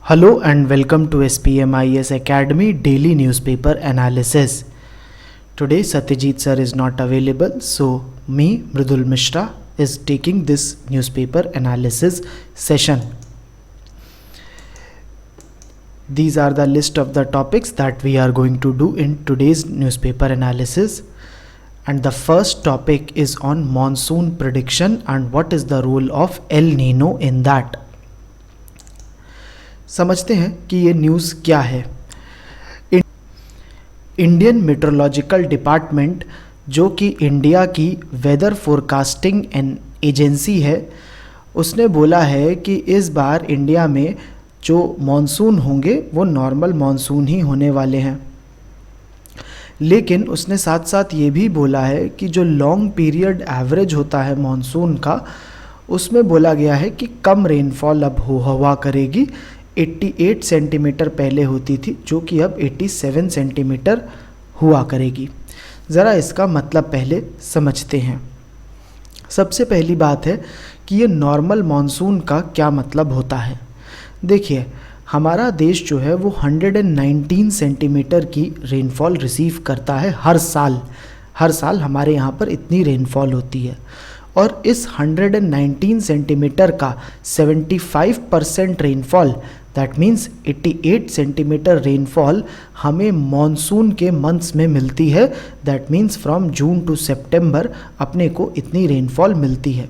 Hello and welcome to SPMIS Academy Daily Newspaper Analysis. Today Satyajit sir is not available, so me, Mridul Mishra, is taking this newspaper analysis session. These are the list of the topics that we are going to do in today's newspaper analysis. And the first topic is on monsoon prediction and what is the role of El Nino in that. समझते हैं कि ये news क्या है। Indian meteorological department, जो कि India की weather forecasting agency है, उसने बोला है कि इस बार इंडिया में जो मॉनसून होंगे वो नॉर्मल मॉनसून ही होने वाले हैं। लेकिन उसने साथ साथ ये भी बोला है कि जो लॉन्ग पीरियड एवरेज होता है मॉनसून का, उसमें बोला गया है कि कम रेनफॉल अब हुआ करेगी। 88 सेंटीमीटर पहले होती थी, जो कि अब 87 सेंटीमीटर हुआ करेगी। ज़रा इसका मतलब पहले समझते हैं। सबसे पहली बात है कि ये नॉर्मल मॉनसून का क्या मतलब होता है। देखिए, हमारा देश जो है वो 119 सेंटीमीटर की रेनफॉल रिसीव करता है हर साल हमारे यहाँ पर इतनी रेनफॉल होती है। और इस 119 सेंटीमीटर का 75% rainfall, that means 88 centimetre rainfall हमें मॉनसून के मंथ्स में मिलती है। That means from June to September अपने को इतनी रेनफॉल मिलती है।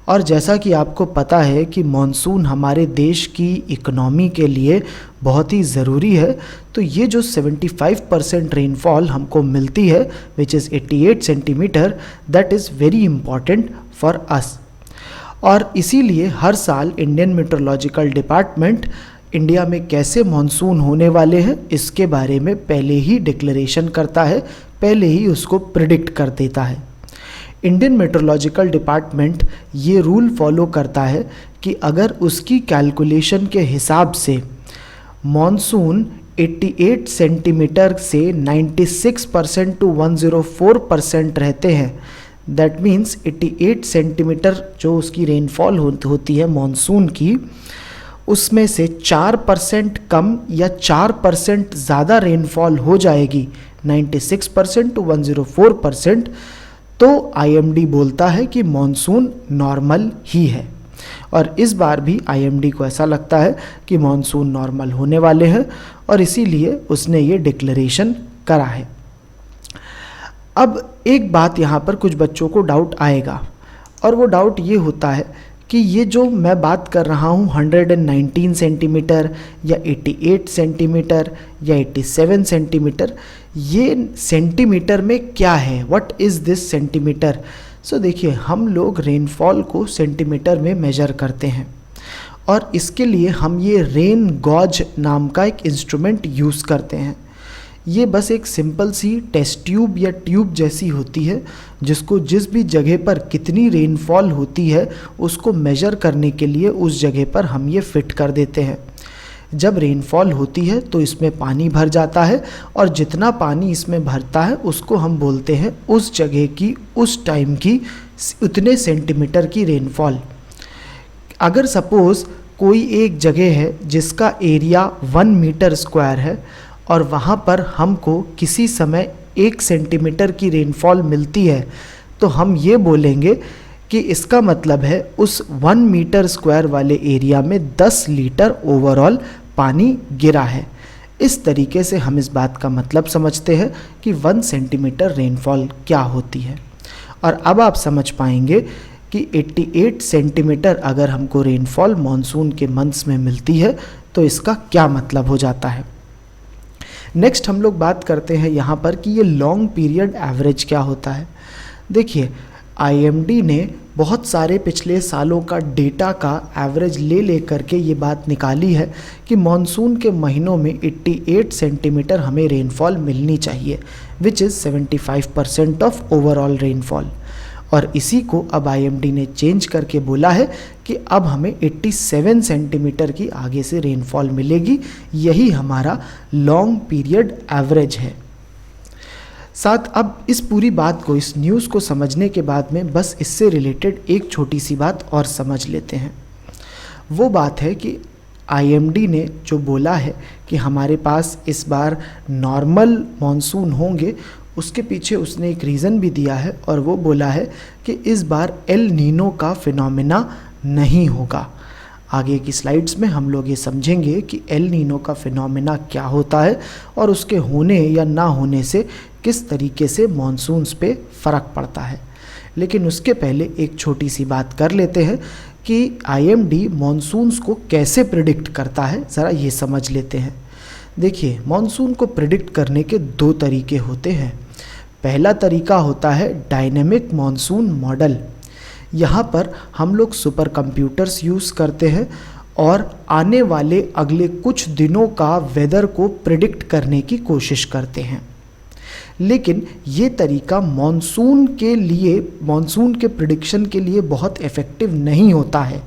और जैसा कि आपको पता है कि मॉनसून हमारे देश की इकोनॉमी के लिए बहुत ही ज़रूरी है, तो ये जो 75% रेनफॉल हमको मिलती है, which is 88 centimetre, that is very important for us. और इसीलिए हर साल इंडियन मेट्रोलॉजिकल डिपार्टमेंट इंडिया में कैसे मॉनसून होने वाले हैं इसके बारे में पहले ही डिक्लेरेशन करता है, पहले ही उसको प्रिडिक्ट कर देता है। इंडियन मेट्रोलॉजिकल डिपार्टमेंट ये रूल फॉलो करता है कि अगर उसकी कैलकुलेशन के हिसाब से मॉनसून 88 सेंटीमीटर से 96% टू 104% रहते हैं, दैट मीन्स 88 सेंटीमीटर जो उसकी रेनफॉल होती है मॉनसून की, उसमें से 4% कम या 4% ज़्यादा रेनफॉल हो जाएगी 96% टू 104%, तो आईएमडी बोलता है कि मॉनसून नॉर्मल ही है। और इस बार भी आईएमडी को ऐसा लगता है कि मॉनसून नॉर्मल होने वाले हैं और इसीलिए उसने ये डिक्लेरेशन करा है। अब एक बात यहाँ पर कुछ बच्चों को डाउट आएगा, और वो डाउट ये होता है कि ये जो मैं बात कर रहा हूँ 119 सेंटीमीटर या 88 सेंटीमीटर या 87 सेंटीमीटर, ये सेंटीमीटर में क्या है, व्हाट इज़ दिस सेंटीमीटर। सो देखिए, हम लोग रेनफॉल को सेंटीमीटर में मेजर करते हैं और इसके लिए हम ये रेन गॉज नाम का एक इंस्ट्रूमेंट यूज़ करते हैं। ये बस एक सिंपल सी टेस्ट ट्यूब या ट्यूब जैसी होती है, जिसको जिस भी जगह पर कितनी रेनफॉल होती है उसको मेजर करने के लिए उस जगह पर हम ये फिट कर देते हैं। जब रेनफॉल होती है तो इसमें पानी भर जाता है और जितना पानी इसमें भरता है उसको हम बोलते हैं उस जगह की, उस टाइम की उतने सेंटीमीटर की रेनफॉल। अगर सपोज़ कोई एक जगह है जिसका एरिया 1 मीटर स्क्वायर है और वहाँ पर हमको किसी समय 1 सेंटीमीटर की रेनफॉल मिलती है, तो हम ये बोलेंगे कि इसका मतलब है उस 1 मीटर स्क्वायर वाले एरिया में 10 लीटर ओवरऑल पानी गिरा है। इस तरीके से हम इस बात का मतलब समझते हैं कि 1 सेंटीमीटर रेनफॉल क्या होती है। और अब आप समझ पाएंगे कि 88 सेंटीमीटर अगर हमको रेनफॉल मॉनसून के मंथ्स में मिलती है तो इसका क्या मतलब हो जाता है। नेक्स्ट हम लोग बात करते हैं यहाँ पर कि ये लॉन्ग पीरियड एवरेज क्या होता है। देखिए, आईएमडी ने बहुत सारे पिछले सालों का डेटा का एवरेज ले करके ये बात निकाली है कि मॉनसून के महीनों में 88 सेंटीमीटर हमें रेनफॉल मिलनी चाहिए, which is 75% of overall rainfall. और इसी को अब आईएमडी ने चेंज करके बोला है कि अब हमें 87 सेंटीमीटर की आगे से रेनफॉल मिलेगी। यही हमारा लॉन्ग पीरियड एवरेज है। साथ अब इस पूरी बात को, इस न्यूज़ को समझने के बाद में बस इससे रिलेटेड एक छोटी सी बात और समझ लेते हैं। वो बात है कि आईएमडी ने जो बोला है कि हमारे पास इस बार नॉर्मल मॉनसून होंगे, उसके पीछे उसने एक रीज़न भी दिया है और वो बोला है कि इस बार एल नीनो का फिनोमेना नहीं होगा। आगे की स्लाइड्स में हम लोग ये समझेंगे कि एल नीनो का फिनोमेना क्या होता है और उसके होने या ना होने से किस तरीके से मॉनसून्स पे फ़र्क पड़ता है। लेकिन उसके पहले एक छोटी सी बात कर लेते हैं कि आईएमडी मॉनसून्स को कैसे प्रिडिक्ट करता है, ज़रा ये समझ लेते हैं। देखिए, मॉनसून को प्रिडिक्ट करने के दो तरीके होते हैं। पहला तरीका होता है डायनेमिक मॉनसून मॉडल। यहाँ पर हम लोग सुपर कंप्यूटर्स यूज़ करते हैं और आने वाले अगले कुछ दिनों का वेदर को प्रिडिक्ट करने की कोशिश करते हैं। लेकिन ये तरीका मॉनसून के प्रिडिक्शन के लिए बहुत इफ़ेक्टिव नहीं होता है।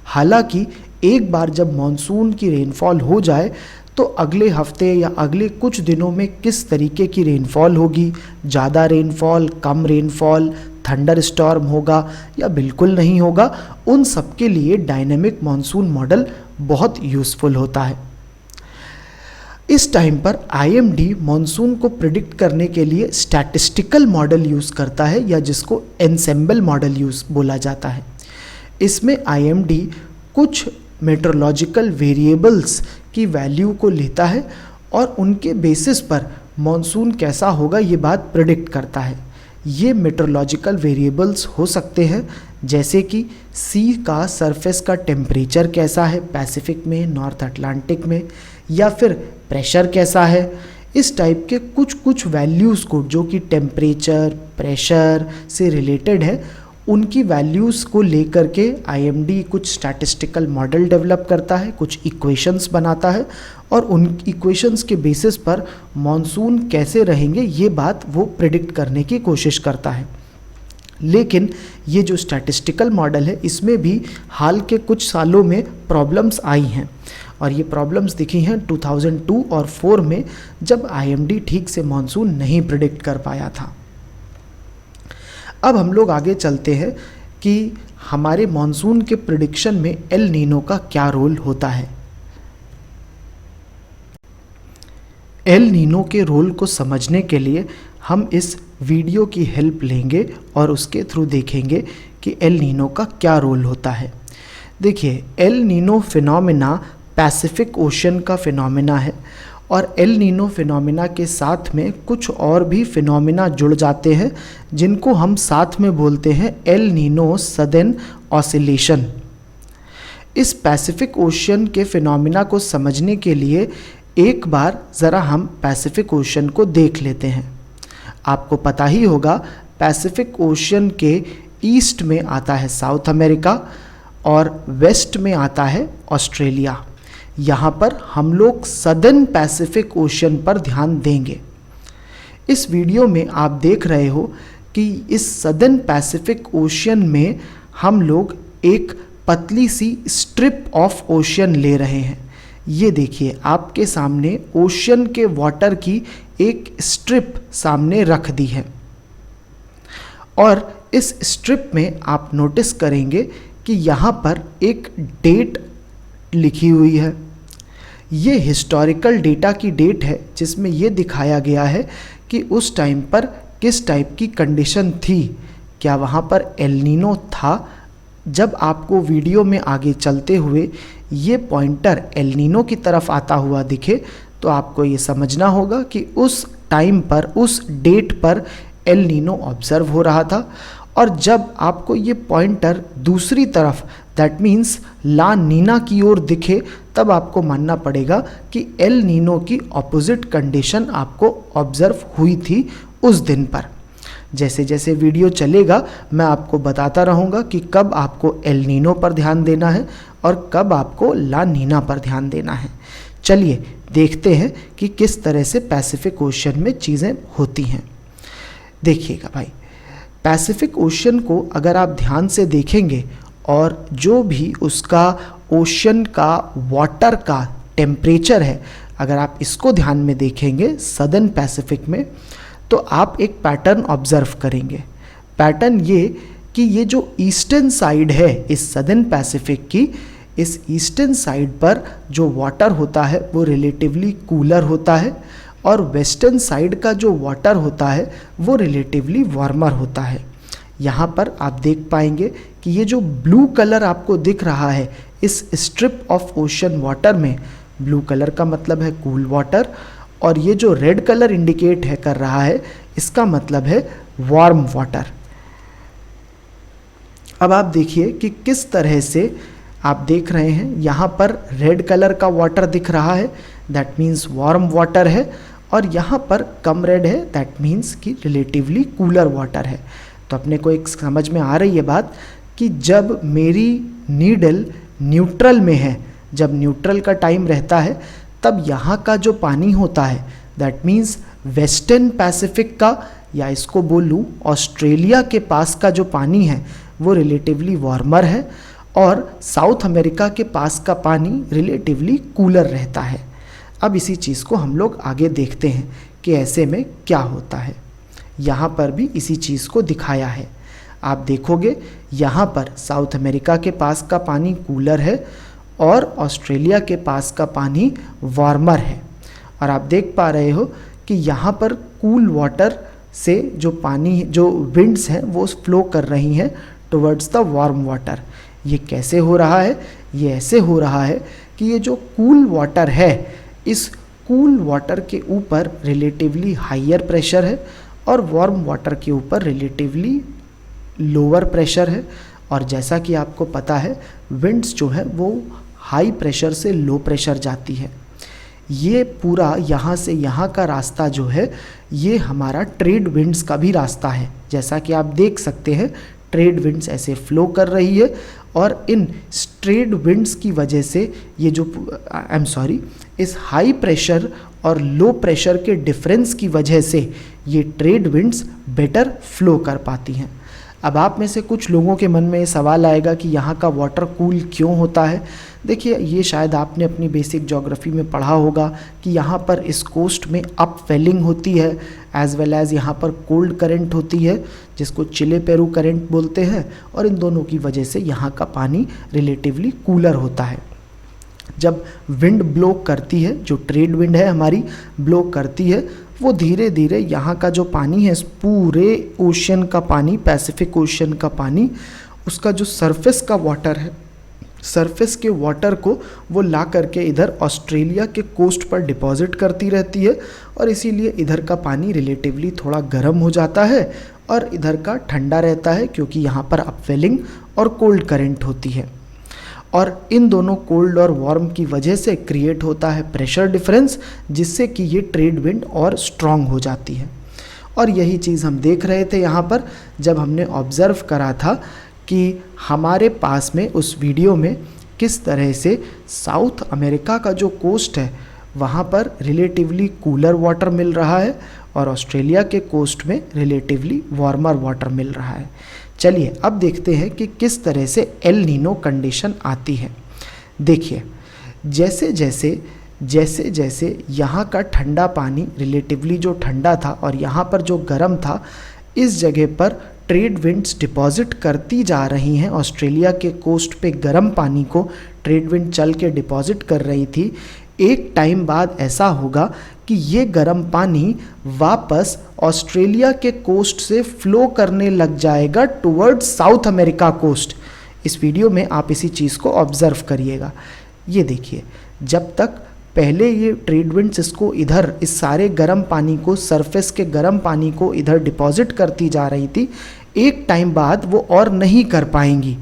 हालांकि एक बार जब मॉनसून की रेनफॉल हो जाए तो अगले हफ्ते या अगले कुछ दिनों में किस तरीके की रेनफॉल होगी, ज़्यादा रेनफॉल, कम रेनफॉल, थंडर स्टॉर्म होगा या बिल्कुल नहीं होगा, उन सब के लिए डायनेमिक मॉनसून मॉडल बहुत यूज़फुल होता है। इस टाइम पर आईएमडी मॉनसून को प्रिडिक्ट करने के लिए स्टैटिस्टिकल मॉडल यूज़ करता है या जिसको एनसेम्बल मॉडल बोला जाता है। इसमें आईएमडी कुछ मेट्रोलॉजिकल वेरिएबल्स की वैल्यू को लेता है और उनके बेसिस पर मॉनसून कैसा होगा ये बात प्रिडिक्ट करता है। ये मेट्रोलॉजिकल वेरिएबल्स हो सकते हैं जैसे कि सी का सरफेस का टेम्परेचर कैसा है पैसिफिक में, नॉर्थ अटलांटिक में, या फिर प्रेशर कैसा है। इस टाइप के कुछ वैल्यूज़ को जो कि टेम्परेचर, प्रेशर से रिलेटेड है, उनकी वैल्यूज़ को लेकर के आईएमडी कुछ स्टैटिस्टिकल मॉडल डेवलप करता है, कुछ इक्वेशंस बनाता है और उन इक्वेशंस के बेसिस पर मॉनसून कैसे रहेंगे ये बात वो प्रिडिक्ट करने की कोशिश करता है। लेकिन ये जो स्टैटिस्टिकल मॉडल है इसमें भी हाल के कुछ सालों में प्रॉब्लम्स आई हैं और ये प्रॉब्लम्स दिखी हैं 2002 और 4 में, जब आईएमडी ठीक से मॉनसून नहीं प्रिडिक्ट कर पाया था। अब हम लोग आगे चलते हैं कि हमारे मॉनसून के प्रिडिक्शन में एल नीनो का क्या रोल होता है। एल नीनो के रोल को समझने के लिए हम इस वीडियो की हेल्प लेंगे और उसके थ्रू देखेंगे कि एल नीनो का क्या रोल होता है। देखिए, El Nino phenomena Pacific ocean का फिनोमेना है और एल नीनो फिनोमेना के साथ में कुछ और भी फिनोमेना जुड़ जाते हैं जिनको हम साथ में बोलते हैं एल नीनो सदर्न ऑसिलेशन। इस पैसिफिक ओशन के फिनोमेना को समझने के लिए एक बार ज़रा हम पैसिफिक ओशन को देख लेते हैं। आपको पता ही होगा पैसिफिक ओशन के ईस्ट में आता है साउथ अमेरिका और वेस्ट में आता है ऑस्ट्रेलिया। यहाँ पर हम लोग सदर्न पैसिफिक ओशन पर ध्यान देंगे। इस वीडियो में आप देख रहे हो कि इस सदर्न पैसिफिक ओशन में हम लोग एक पतली सी स्ट्रिप ऑफ ओशन ले रहे हैं। ये देखिए, आपके सामने ओशन के वाटर की एक स्ट्रिप सामने रख दी है और इस स्ट्रिप में आप नोटिस करेंगे कि यहाँ पर एक डेट लिखी हुई है। ये हिस्टोरिकल डेटा की डेट है जिसमें ये दिखाया गया है कि उस टाइम पर किस टाइप की कंडीशन थी, क्या वहाँ पर एल नीनो था। जब आपको वीडियो में आगे चलते हुए ये पॉइंटर एल नीनो की तरफ आता हुआ दिखे तो आपको ये समझना होगा कि उस टाइम पर, उस डेट पर एल नीनो ऑब्ज़र्व हो रहा था। और जब आपको ये पॉइंटर दूसरी तरफ, दैट मीन्स ला नीना की ओर दिखे, तब आपको मानना पड़ेगा कि एल नीनो की ऑपोजिट कंडीशन आपको ऑब्ज़र्व हुई थी उस दिन पर। जैसे जैसे वीडियो चलेगा मैं आपको बताता रहूँगा कि कब आपको एल नीनो पर ध्यान देना है और कब आपको ला नीना पर ध्यान देना है। चलिए देखते हैं कि किस तरह से पैसिफिक ओशन में चीज़ें होती हैं। देखिएगा भाई, पैसिफिक ओशन को अगर आप ध्यान से देखेंगे और जो भी उसका ओशन का वाटर का टेम्परेचर है, अगर आप इसको ध्यान में देखेंगे सदर्न पैसिफिक में, तो आप एक पैटर्न ऑब्ज़र्व करेंगे। पैटर्न ये कि ये जो ईस्टर्न साइड है इस सदर्न पैसिफिक की, इस ईस्टर्न साइड पर जो वाटर होता है वो रिलेटिवली कूलर होता है और वेस्टर्न साइड का जो वाटर होता है वो रिलेटिवली वार्मर होता है। यहाँ पर आप देख पाएंगे कि ये जो ब्लू कलर आपको दिख रहा है इस स्ट्रिप ऑफ ओशन वाटर में, ब्लू कलर का मतलब है कूल वाटर, और ये जो रेड कलर इंडिकेट है कर रहा है इसका मतलब है वार्म वाटर। अब आप देखिए कि किस तरह से आप देख रहे हैं, यहाँ पर रेड कलर का वाटर दिख रहा है, दैट मीन्स वार्म वाटर है, और यहाँ पर कम रेड है, दैट मीन्स कि रिलेटिवली कूलर वाटर है। तो अपने को एक समझ में आ रही है बात कि जब मेरी नीडल न्यूट्रल में है, जब न्यूट्रल का टाइम रहता है, तब यहाँ का जो पानी होता है दैट मीन्स वेस्टर्न पैसिफिक का, या इसको बोलूँ ऑस्ट्रेलिया के पास का जो पानी है वो रिलेटिवली वार्मर है, और साउथ अमेरिका के पास का पानी रिलेटिवली कूलर रहता है। अब इसी चीज़ को हम लोग आगे देखते हैं कि ऐसे में क्या होता है। यहाँ पर भी इसी चीज़ को दिखाया है। आप देखोगे यहाँ पर साउथ अमेरिका के पास का पानी कूलर है और ऑस्ट्रेलिया के पास का पानी वार्मर है, और आप देख पा रहे हो कि यहाँ पर कूल वाटर से जो पानी, जो विंड्स हैं वो फ्लो कर रही हैं टुवर्ड्स द वार्म वाटर। ये कैसे हो रहा है? ये ऐसे हो रहा है कि ये जो कूल वाटर है, इस कूल वाटर के ऊपर रिलेटिवली हायर प्रेशर है और वार्म वाटर के ऊपर रिलेटिवली लोअर प्रेशर है। और जैसा कि आपको पता है विंड्स जो है वो हाई प्रेशर से लो प्रेशर जाती है। ये पूरा यहाँ से यहाँ का रास्ता जो है ये हमारा ट्रेड विंड्स का भी रास्ता है। जैसा कि आप देख सकते हैं ट्रेड विंड्स ऐसे फ्लो कर रही है, और इन ट्रेड विंड्स की वजह से ये जो इस हाई प्रेशर और लो प्रेशर के डिफरेंस की वजह से ये ट्रेड विंड्स बेटर फ्लो कर पाती हैं। अब आप में से कुछ लोगों के मन में ये सवाल आएगा कि यहाँ का वाटर कूल क्यों होता है। देखिए, ये शायद आपने अपनी बेसिक ज्योग्राफी में पढ़ा होगा कि यहाँ पर इस कोस्ट में अपवेलिंग होती है, एज वेल एज यहाँ पर कोल्ड करंट होती है जिसको चिले पेरू करंट बोलते हैं, और इन दोनों की वजह से यहाँ का पानी रिलेटिवली कूलर होता है। जब विंड ब्लो करती है, जो ट्रेड विंड है हमारी ब्लो करती है, वो धीरे धीरे यहाँ का जो पानी है, इस पूरे ओशन का पानी, पैसिफिक ओशन का पानी, उसका जो सरफेस का वाटर है, सरफेस के वाटर को वो ला करके इधर ऑस्ट्रेलिया के कोस्ट पर डिपॉजिट करती रहती है, और इसीलिए इधर का पानी रिलेटिवली थोड़ा गर्म हो जाता है और इधर का ठंडा रहता है, क्योंकि यहाँ पर अपवेलिंग और कोल्ड करंट होती है। और इन दोनों कोल्ड और वार्म की वजह से क्रिएट होता है प्रेशर डिफरेंस, जिससे कि ये ट्रेड विंड और स्ट्रॉन्ग हो जाती है। और यही चीज़ हम देख रहे थे यहाँ पर जब हमने ऑब्ज़र्व करा था कि हमारे पास में उस वीडियो में किस तरह से साउथ अमेरिका का जो कोस्ट है वहाँ पर रिलेटिवली कूलर वाटर मिल रहा है और ऑस्ट्रेलिया के कोस्ट में रिलेटिवली वार्मर वाटर मिल रहा है। चलिए अब देखते हैं कि किस तरह से एल नीनो कंडीशन आती है। देखिए, जैसे जैसे यहाँ का ठंडा पानी रिलेटिवली जो ठंडा था और यहाँ पर जो गर्म था, इस जगह पर ट्रेड विंड्स डिपॉजिट करती जा रही हैं। ऑस्ट्रेलिया के कोस्ट पे गर्म पानी को ट्रेड विंड चल के डिपॉजिट कर रही थी। एक टाइम बाद ऐसा होगा कि ये गर्म पानी वापस ऑस्ट्रेलिया के कोस्ट से फ्लो करने लग जाएगा टुवर्ड्स साउथ अमेरिका कोस्ट। इस वीडियो में आप इसी चीज़ को ऑब्ज़र्व करिएगा। ये देखिए, जब तक पहले ये ट्रेड विंड्स इसको इधर, इस सारे गर्म पानी को, सरफेस के गर्म पानी को इधर डिपॉजिट करती जा रही थी, एक टाइम बाद वो और नहीं कर पाएंगी,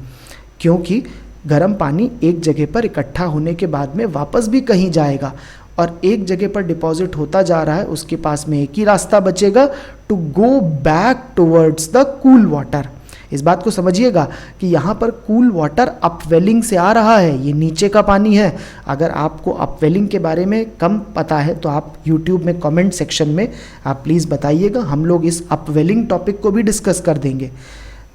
क्योंकि गर्म पानी एक जगह पर इकट्ठा होने के बाद में वापस भी कहीं जाएगा, और एक जगह पर डिपॉजिट होता जा रहा है, उसके पास में एक ही रास्ता बचेगा, to go back towards the cool water. इस बात को समझिएगा कि यहाँ पर कूल वाटर अपवेलिंग से आ रहा है, ये नीचे का पानी है। अगर आपको अपवेलिंग के बारे में कम पता है तो आप YouTube में कमेंट सेक्शन में आप प्लीज़ बताइएगा, हम लोग इस अपवेलिंग टॉपिक को भी डिस्कस कर देंगे।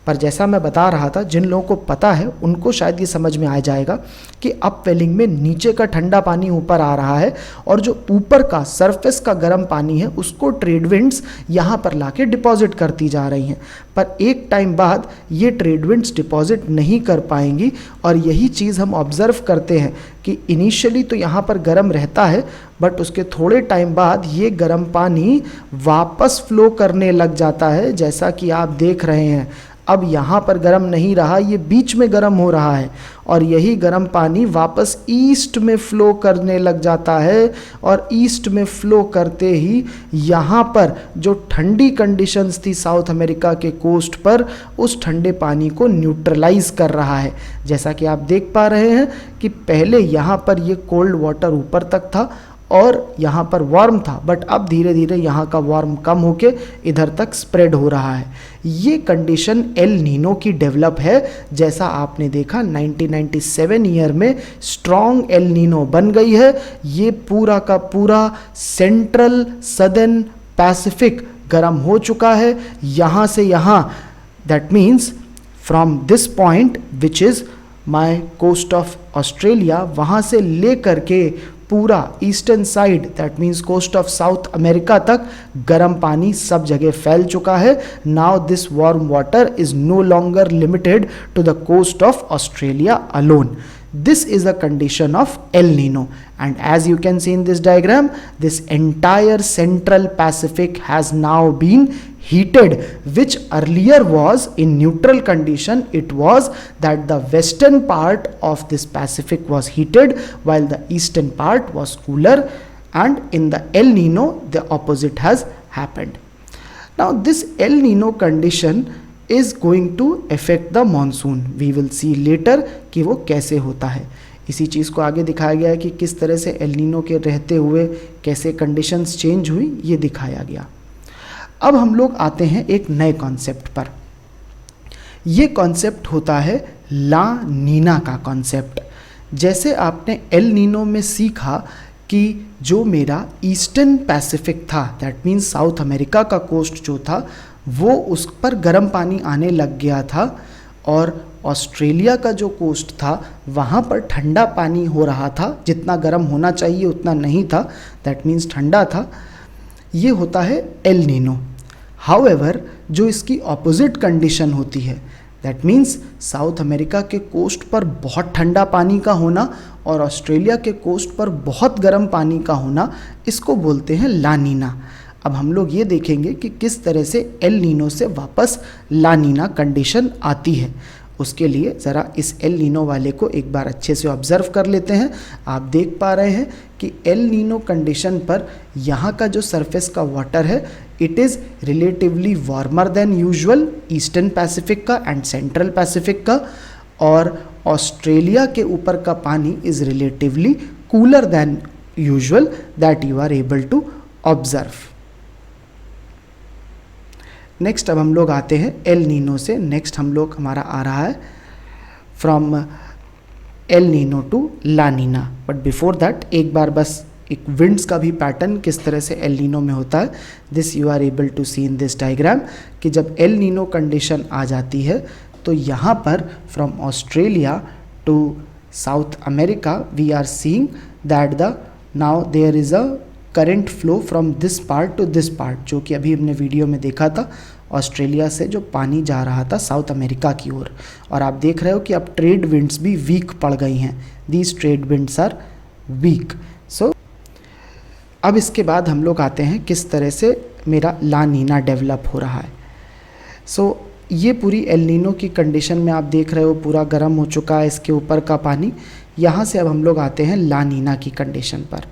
पर जैसा मैं बता रहा था, जिन लोगों को पता है उनको शायद ये समझ में आ जाएगा कि अपवेलिंग में नीचे का ठंडा पानी ऊपर आ रहा है और जो ऊपर का सरफेस का गर्म पानी है उसको ट्रेड विंड्स यहाँ पर लाके डिपॉजिट करती जा रही हैं। पर एक टाइम बाद ये ट्रेड विंड्स डिपॉजिट नहीं कर पाएंगी और यही चीज़ हम ऑब्ज़र्व करते हैं कि इनिशियली तो यहाँ पर गर्म रहता है, बट उसके थोड़े टाइम बाद ये गर्म पानी वापस फ्लो करने लग जाता है, जैसा कि आप देख रहे हैं। अब यहाँ पर गर्म नहीं रहा, ये बीच में गर्म हो रहा है और यही गर्म पानी वापस ईस्ट में फ़्लो करने लग जाता है और ईस्ट में फ़्लो करते ही यहाँ पर जो ठंडी कंडीशंस थी साउथ अमेरिका के कोस्ट पर, उस ठंडे पानी को न्यूट्रलाइज कर रहा है। जैसा कि आप देख पा रहे हैं कि पहले यहाँ पर ये कोल्ड वाटर ऊपर तक था और यहाँ पर वार्म था, बट अब धीरे धीरे यहाँ का वार्म कम होके इधर तक स्प्रेड हो रहा है। ये कंडीशन एल नीनो की डेवलप है। जैसा आपने देखा 1997 ईयर में स्ट्रॉन्ग एल नीनो बन गई है। ये पूरा का पूरा सेंट्रल सदर्न पैसिफिक गर्म हो चुका है। यहाँ से यहाँ, that means from this point which is my coast of Australia, वहाँ से ले करके पूरा eastern side, that means coast of South America तक गर्म पानी सब जगह फैल चुका है। Now this warm water is no longer limited to the coast of Australia alone. This is a condition of El Nino, and as you can see in this diagram, this entire central Pacific has now been heated, which earlier was in neutral condition. It was that the western part of this Pacific was heated while the eastern part was cooler, and in the El Nino the opposite has happened. Now this El Nino condition is going to affect the monsoon. We will see later कि वो कैसे होता है। इसी चीज़ को आगे दिखाया गया है कि किस तरह से एल नीनो के रहते हुए कैसे कंडीशंस चेंज हुई, ये दिखाया गया। अब हम लोग आते हैं एक नए कॉन्सेप्ट पर। ये कॉन्सेप्ट होता है ला नीना का कॉन्सेप्ट। जैसे आपने एल नीनो में सीखा कि जो मेरा ईस्टर्न पैसिफिक था, दैट मीन्स साउथ अमेरिका का कोस्ट जो था, वो उस पर गर्म पानी आने लग गया था और ऑस्ट्रेलिया का जो कोस्ट था वहाँ पर ठंडा पानी हो रहा था। जितना गर्म होना चाहिए उतना नहीं था, दैट मीन्स ठंडा था। ये होता है एल नीनो। हाउएवर जो इसकी ऑपोजिट कंडीशन होती है, दैट मीन्स साउथ अमेरिका के कोस्ट पर बहुत ठंडा पानी का होना और ऑस्ट्रेलिया के कोस्ट पर बहुत गर्म पानी का होना, इसको बोलते हैं ला नीना। अब हम लोग ये देखेंगे कि किस तरह से एल नीनो से वापस ला नीना कंडीशन आती है। उसके लिए ज़रा इस एल नीनो वाले को एक बार अच्छे से ऑब्ज़र्व कर लेते हैं। आप देख पा रहे हैं कि एल नीनो कंडीशन पर यहाँ का जो सरफेस का वाटर है, it is relatively warmer than usual eastern Pacific का एंड सेंट्रल पैसिफिक का, और ऑस्ट्रेलिया के ऊपर का पानी is relatively cooler than usual, that you are able to observe. Next अब हम लोग आते हैं एल नीनो से। नेक्स्ट हम लोग हमारा आ रहा है from El Nino to La Nina. But before that एक बार बस एक विंड्स का भी पैटर्न किस तरह से एल नीनो में होता है, this you are able to see in this diagram, कि जब एल नीनो कंडीशन आ जाती है तो यहाँ पर from Australia to South America we are seeing that the now there is a current flow from this part to this part, जो कि अभी हमने वीडियो में देखा था। ऑस्ट्रेलिया से जो पानी जा रहा था साउथ अमेरिका की ओर, और आप देख रहे हो कि अब ट्रेड विंड्स भी वीक पड़ गई हैं। These trade winds are weak. So अब इसके बाद हम लोग आते हैं किस तरह से मेरा ला नीना डेवलप हो रहा है। सो ये पूरी एल नीनो की कंडीशन में आप देख रहे हो पूरा गर्म हो चुका है इसके ऊपर का पानी। यहाँ से अब हम लोग आते हैं ला नीना की कंडीशन पर।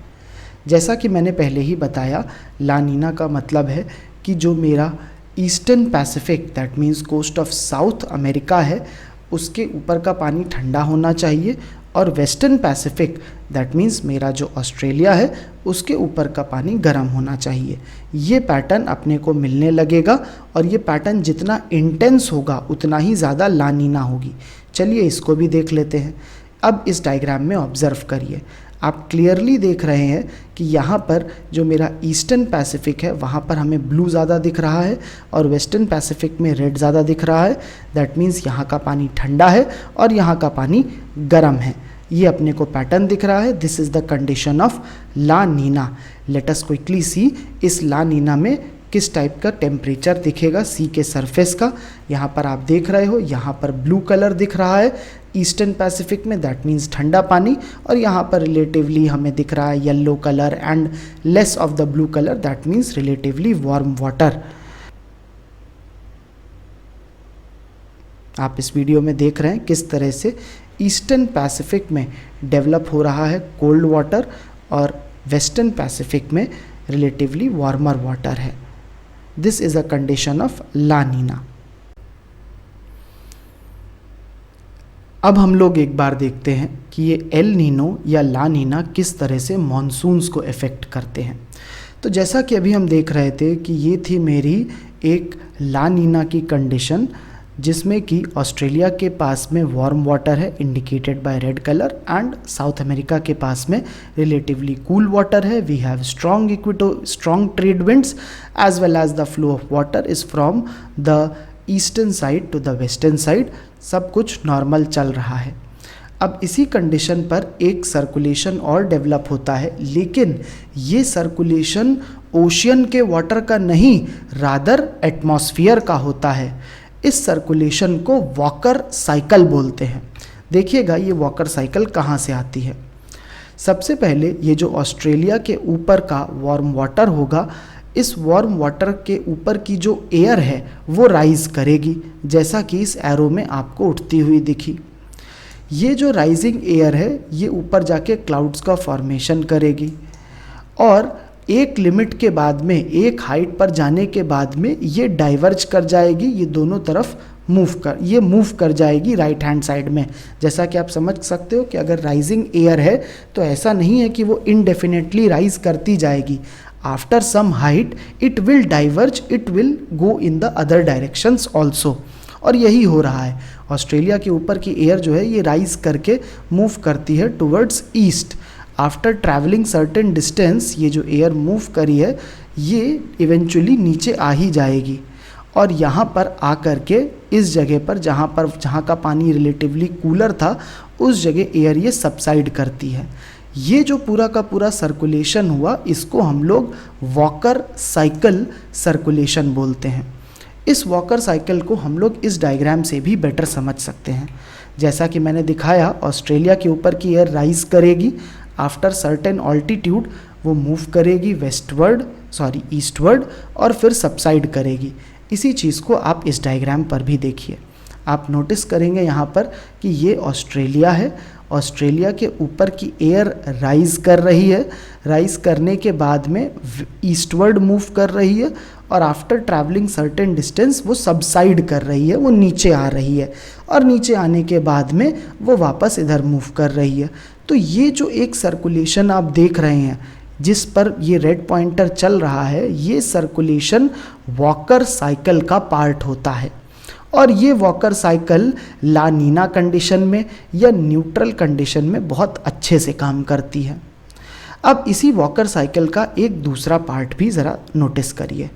जैसा कि मैंने पहले ही बताया, ला नीना का मतलब है कि जो मेरा eastern Pacific, that means coast of South America है, उसके ऊपर का पानी ठंडा होना चाहिए, और वेस्टर्न पैसिफिक, दैट मीन्स मेरा जो ऑस्ट्रेलिया है, उसके ऊपर का पानी गर्म होना चाहिए। ये पैटर्न अपने को मिलने लगेगा और ये पैटर्न जितना इंटेंस होगा उतना ही ज़्यादा ला नीना होगी। चलिए इसको भी देख लेते हैं। अब इस डायग्राम में ऑब्ज़र्व करिए। आप क्लियरली देख रहे हैं कि यहाँ पर जो मेरा ईस्टर्न पैसिफिक है वहाँ पर हमें ब्लू ज़्यादा दिख रहा है और वेस्टर्न पैसिफिक में रेड ज़्यादा दिख रहा है। दैट मीन्स यहाँ का पानी ठंडा है और यहाँ का पानी गर्म है। ये अपने को पैटर्न दिख रहा है। This is the condition of La Nina. Let us quickly see इस ला नीना में किस टाइप का टेम्परेचर दिखेगा सी के सरफेस का। यहाँ पर आप देख रहे हो, यहाँ पर ब्लू कलर दिख रहा है ईस्टर्न पैसिफिक में, दैट मीन्स ठंडा पानी, और यहाँ पर रिलेटिवली हमें दिख रहा है yellow colour and less of the blue colour, that means relatively warm water. आप इस वीडियो में देख रहे हैं किस तरह से ईस्टर्न पैसिफिक में डेवलप हो रहा है कोल्ड वाटर और वेस्टर्न पैसिफिक में रिलेटिवली वार्मर वाटर है। This is a condition of La Nina. अब हम लोग एक बार देखते हैं कि ये एल नीनो या ला नीना किस तरह से मॉनसून्स को इफ़ेक्ट करते हैं। तो जैसा कि अभी हम देख रहे थे कि ये थी मेरी एक ला नीना की कंडीशन, जिसमें कि ऑस्ट्रेलिया के पास में वार्म वाटर है indicated by red colour, and South America के पास में रिलेटिवली कूल वाटर है। We have strong trade winds as well as the flow of water is from the eastern side to the western side. सब कुछ normal चल रहा है। अब इसी कंडीशन पर एक सर्कुलेशन और डेवलप होता है, लेकिन ये सर्कुलेशन ओशियन के वाटर का नहीं, रादर एटमॉस्फेयर का होता है। इस सर्कुलेशन को वॉकर साइकिल बोलते हैं। देखिएगा ये वॉकर साइकिल कहाँ से आती है। सबसे पहले ये जो ऑस्ट्रेलिया के ऊपर का वार्म वाटर होगा, इस वार्म वाटर के ऊपर की जो एयर है वो राइज करेगी, जैसा कि इस एरो में आपको उठती हुई दिखी। ये जो राइजिंग एयर है ये ऊपर जाके क्लाउड्स का फॉर्मेशन करेगी और एक लिमिट के बाद में, एक हाइट पर जाने के बाद में ये डाइवर्ज कर जाएगी, ये दोनों तरफ मूव कर जाएगी राइट हैंड साइड में। जैसा कि आप समझ सकते हो कि अगर राइजिंग एयर है तो ऐसा नहीं है कि वो इनडेफिनेटली राइज करती जाएगी। After some height it will diverge, it will go in the other directions also. और यही हो रहा है। ऑस्ट्रेलिया के ऊपर की एयर जो है ये राइज करके मूव करती है towards east. After travelling certain distance ये जो एयर मूव करी है ये इवेंचुअली नीचे आ ही जाएगी और यहाँ पर आकर के इस जगह पर जहाँ का पानी रिलेटिवली कूलर था उस जगह एयर ये सबसाइड करती है। ये जो पूरा का पूरा सर्कुलेशन हुआ इसको हम लोग वॉकर साइकिल सर्कुलेशन बोलते हैं। इस वॉकर साइकिल को हम लोग इस डायग्राम से भी बेटर समझ सकते हैं। जैसा कि मैंने दिखाया, ऑस्ट्रेलिया के ऊपर की एयर राइज करेगी, आफ्टर सर्टेन ऑल्टीट्यूड वो मूव करेगी ईस्टवर्ड और फिर सबसाइड करेगी। इसी चीज़ को आप इस डायग्राम पर भी देखिए। आप नोटिस करेंगे यहाँ पर कि ये ऑस्ट्रेलिया है। ऑस्ट्रेलिया के ऊपर की एयर राइज कर रही है, राइज करने के बाद में ईस्टवर्ड मूव कर रही है और आफ्टर ट्रैवलिंग सर्टेन डिस्टेंस वो सबसाइड कर रही है, वो नीचे आ रही है और नीचे आने के बाद में वो वापस इधर मूव कर रही है। तो ये जो एक सर्कुलेशन आप देख रहे हैं जिस पर ये रेड पॉइंटर चल रहा है, ये सर्कुलेशन वॉकर साइकिल का पार्ट होता है। और ये वॉकर साइकिल ला नीना कंडीशन में या न्यूट्रल कंडीशन में बहुत अच्छे से काम करती है। अब इसी वॉकर साइकिल का एक दूसरा पार्ट भी ज़रा नोटिस करिए।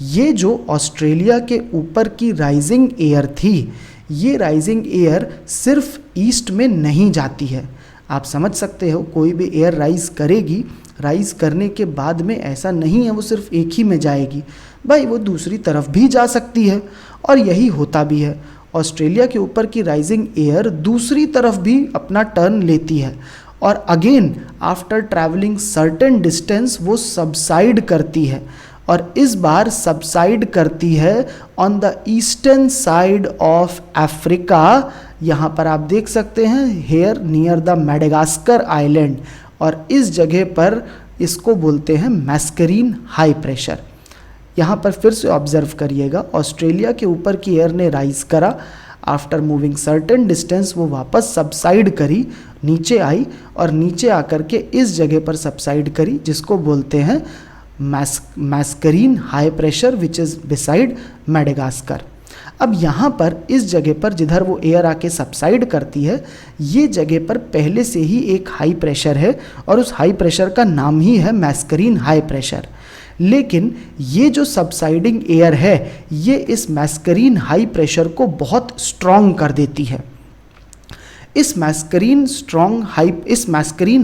ये जो ऑस्ट्रेलिया के ऊपर की राइजिंग एयर थी, ये राइजिंग एयर सिर्फ ईस्ट में नहीं जाती है। आप समझ सकते हो कोई भी एयर राइज करेगी, राइज करने के बाद में ऐसा नहीं है वो सिर्फ एक ही में जाएगी, भाई वो दूसरी तरफ भी जा सकती है और यही होता भी है। ऑस्ट्रेलिया के ऊपर की राइजिंग एयर दूसरी तरफ भी अपना टर्न लेती है और again after travelling certain distance वो सबसाइड करती है और इस बार सबसाइड करती है on the eastern side of Africa. यहाँ पर आप देख सकते हैं here near the Madagascar island, और इस जगह पर इसको बोलते हैं मैस्करीन हाई प्रेशर। यहाँ पर फिर से ऑब्जर्व करिएगा, ऑस्ट्रेलिया के ऊपर की एयर ने राइज करा, आफ्टर मूविंग सर्टेन डिस्टेंस वो वापस सबसाइड करी, नीचे आई और नीचे आकर के इस जगह पर सबसाइड करी जिसको बोलते हैं Mascarene high pressure which is beside Madagascar. अब यहाँ पर इस जगह पर जिधर वो एयर आके सबसाइड करती है, ये जगह पर पहले से ही एक हाई प्रेशर है और उस हाई प्रेशर का नाम ही है मैस्करीन हाई प्रेशर। लेकिन ये जो सबसाइडिंग एयर है ये इस मैस्करीन हाई प्रेशर को बहुत स्ट्रॉन्ग कर देती है। इस मैस्करीन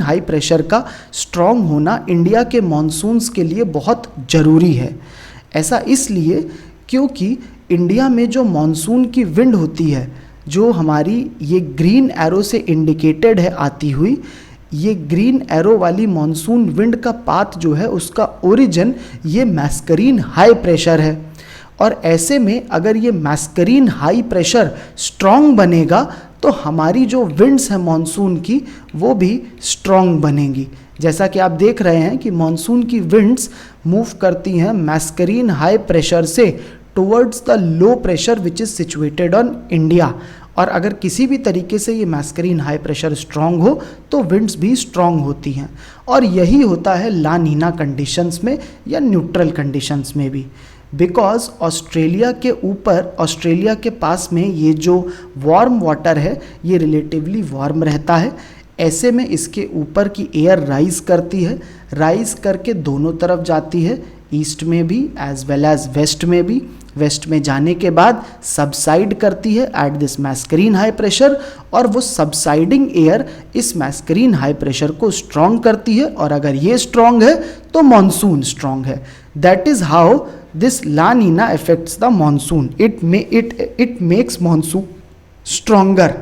हाई प्रेशर का स्ट्रॉन्ग होना इंडिया के मॉनसून्स के लिए बहुत ज़रूरी है। ऐसा इसलिए क्योंकि इंडिया में जो मॉनसून की विंड होती है, जो हमारी ये ग्रीन एरो से इंडिकेटेड है आती हुई, ये ग्रीन एरो वाली मॉनसून विंड का पाथ जो है उसका ओरिजिन ये मैस्करीन हाई प्रेशर है। और ऐसे में अगर ये मैस्करीन हाई प्रेशर स्ट्रॉन्ग बनेगा तो हमारी जो विंड्स हैं मॉनसून की वो भी स्ट्रॉन्ग बनेंगी। जैसा कि आप देख रहे हैं कि मॉनसून की विंड्स मूव करती हैं मैस्करीन हाई प्रेशर से towards the low pressure which is situated on India. और अगर किसी भी तरीके से ये मैस्करीन हाई प्रेशर स्ट्रॉन्ग हो तो विंड्स भी स्ट्रॉन्ग होती हैं। और यही होता है ला नीना कंडीशंस में या न्यूट्रल कंडीशंस में भी। बिकॉज ऑस्ट्रेलिया के ऊपर, ऑस्ट्रेलिया के पास में ये जो वार्म वाटर है ये रिलेटिवली वार्म रहता है। ऐसे में इसके ऊपर की एयर राइज करती है, राइज करके दोनों तरफ जाती है, ईस्ट में भी एज वेल एज वेस्ट में भी। वेस्ट में जाने के बाद सबसाइड करती है at this Mascarene high pressure, और वो सबसाइडिंग एयर इस मैस्करीन हाई प्रेशर को स्ट्रॉन्ग करती है। और अगर ये स्ट्रॉन्ग है तो मॉनसून स्ट्रॉन्ग है। That is how this La Nina affects the monsoon. It makes monsoon stronger.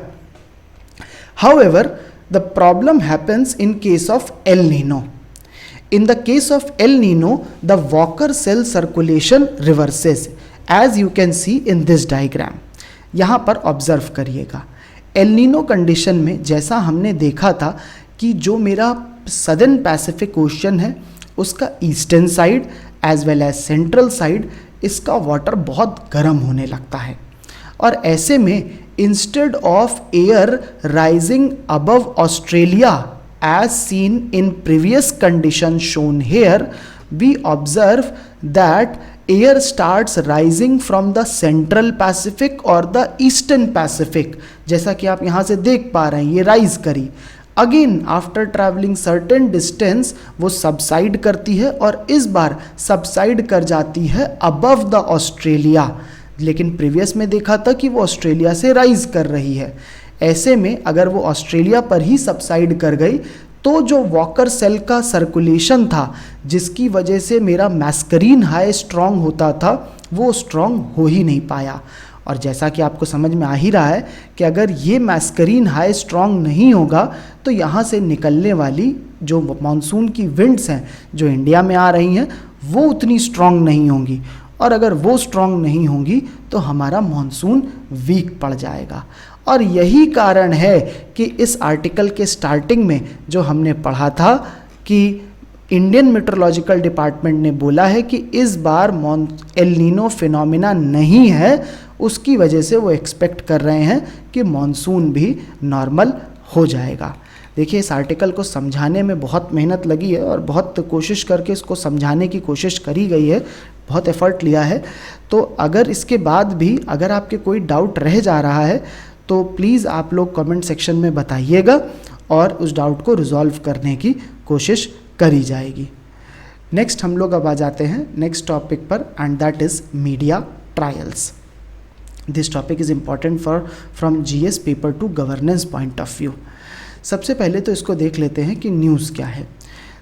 However the problem happens in case of El Nino. In the case of El Nino, the Walker cell circulation reverses, as you can see in this diagram. यहाँ पर observe करिएगा, El Nino condition में जैसा हमने देखा था कि जो मेरा सदर्न पैसिफिक ओशन है उसका eastern side as well as central side इसका वाटर बहुत गर्म होने लगता है। और ऐसे में instead of air rising above Australia as seen in previous condition shown here, we observe that air starts rising from the central Pacific or the eastern Pacific। जैसा कि आप यहाँ से देख पा रहे हैं ये राइज करी, again after travelling certain distance वो सबसाइड करती है और इस बार सबसाइड कर जाती है अबव द ऑस्ट्रेलिया। लेकिन प्रीवियस में देखा था कि वो ऑस्ट्रेलिया से राइज कर रही है। ऐसे में अगर वो ऑस्ट्रेलिया पर ही सबसाइड कर गई तो जो वॉकर सेल का सर्कुलेशन था जिसकी वजह से मेरा मैस्करीन हाई स्ट्रॉन्ग होता था वो स्ट्रॉन्ग हो ही नहीं पाया। और जैसा कि आपको समझ में आ ही रहा है कि अगर ये मैस्करीन हाई स्ट्रॉन्ग नहीं होगा तो यहाँ से निकलने वाली जो मानसून की विंड्स हैं जो इंडिया में आ रही हैं वो उतनी स्ट्रॉन्ग नहीं होंगी। और अगर वो स्ट्रॉन्ग नहीं होंगी तो हमारा मॉनसून वीक पड़ जाएगा। और यही कारण है कि इस आर्टिकल के स्टार्टिंग में जो हमने पढ़ा था कि इंडियन मेट्रोलॉजिकल डिपार्टमेंट ने बोला है कि इस बार एल नीनो फिनोमिना नहीं है, उसकी वजह से वो एक्सपेक्ट कर रहे हैं कि मॉनसून भी नॉर्मल हो जाएगा। देखिए इस आर्टिकल को समझाने में बहुत मेहनत लगी है और बहुत कोशिश करके इसको समझाने की कोशिश करी गई है, बहुत एफर्ट लिया है। तो अगर इसके बाद भी अगर आपके कोई डाउट रह जा रहा है तो प्लीज़ आप लोग कमेंट सेक्शन में बताइएगा और उस डाउट को रिजॉल्व करने की कोशिश करी जाएगी। नेक्स्ट हम लोग अब आ जाते हैं नेक्स्ट टॉपिक पर and that is media trials. This topic is important from GS paper two governance point of view. सबसे पहले तो इसको देख लेते हैं कि न्यूज़ क्या है।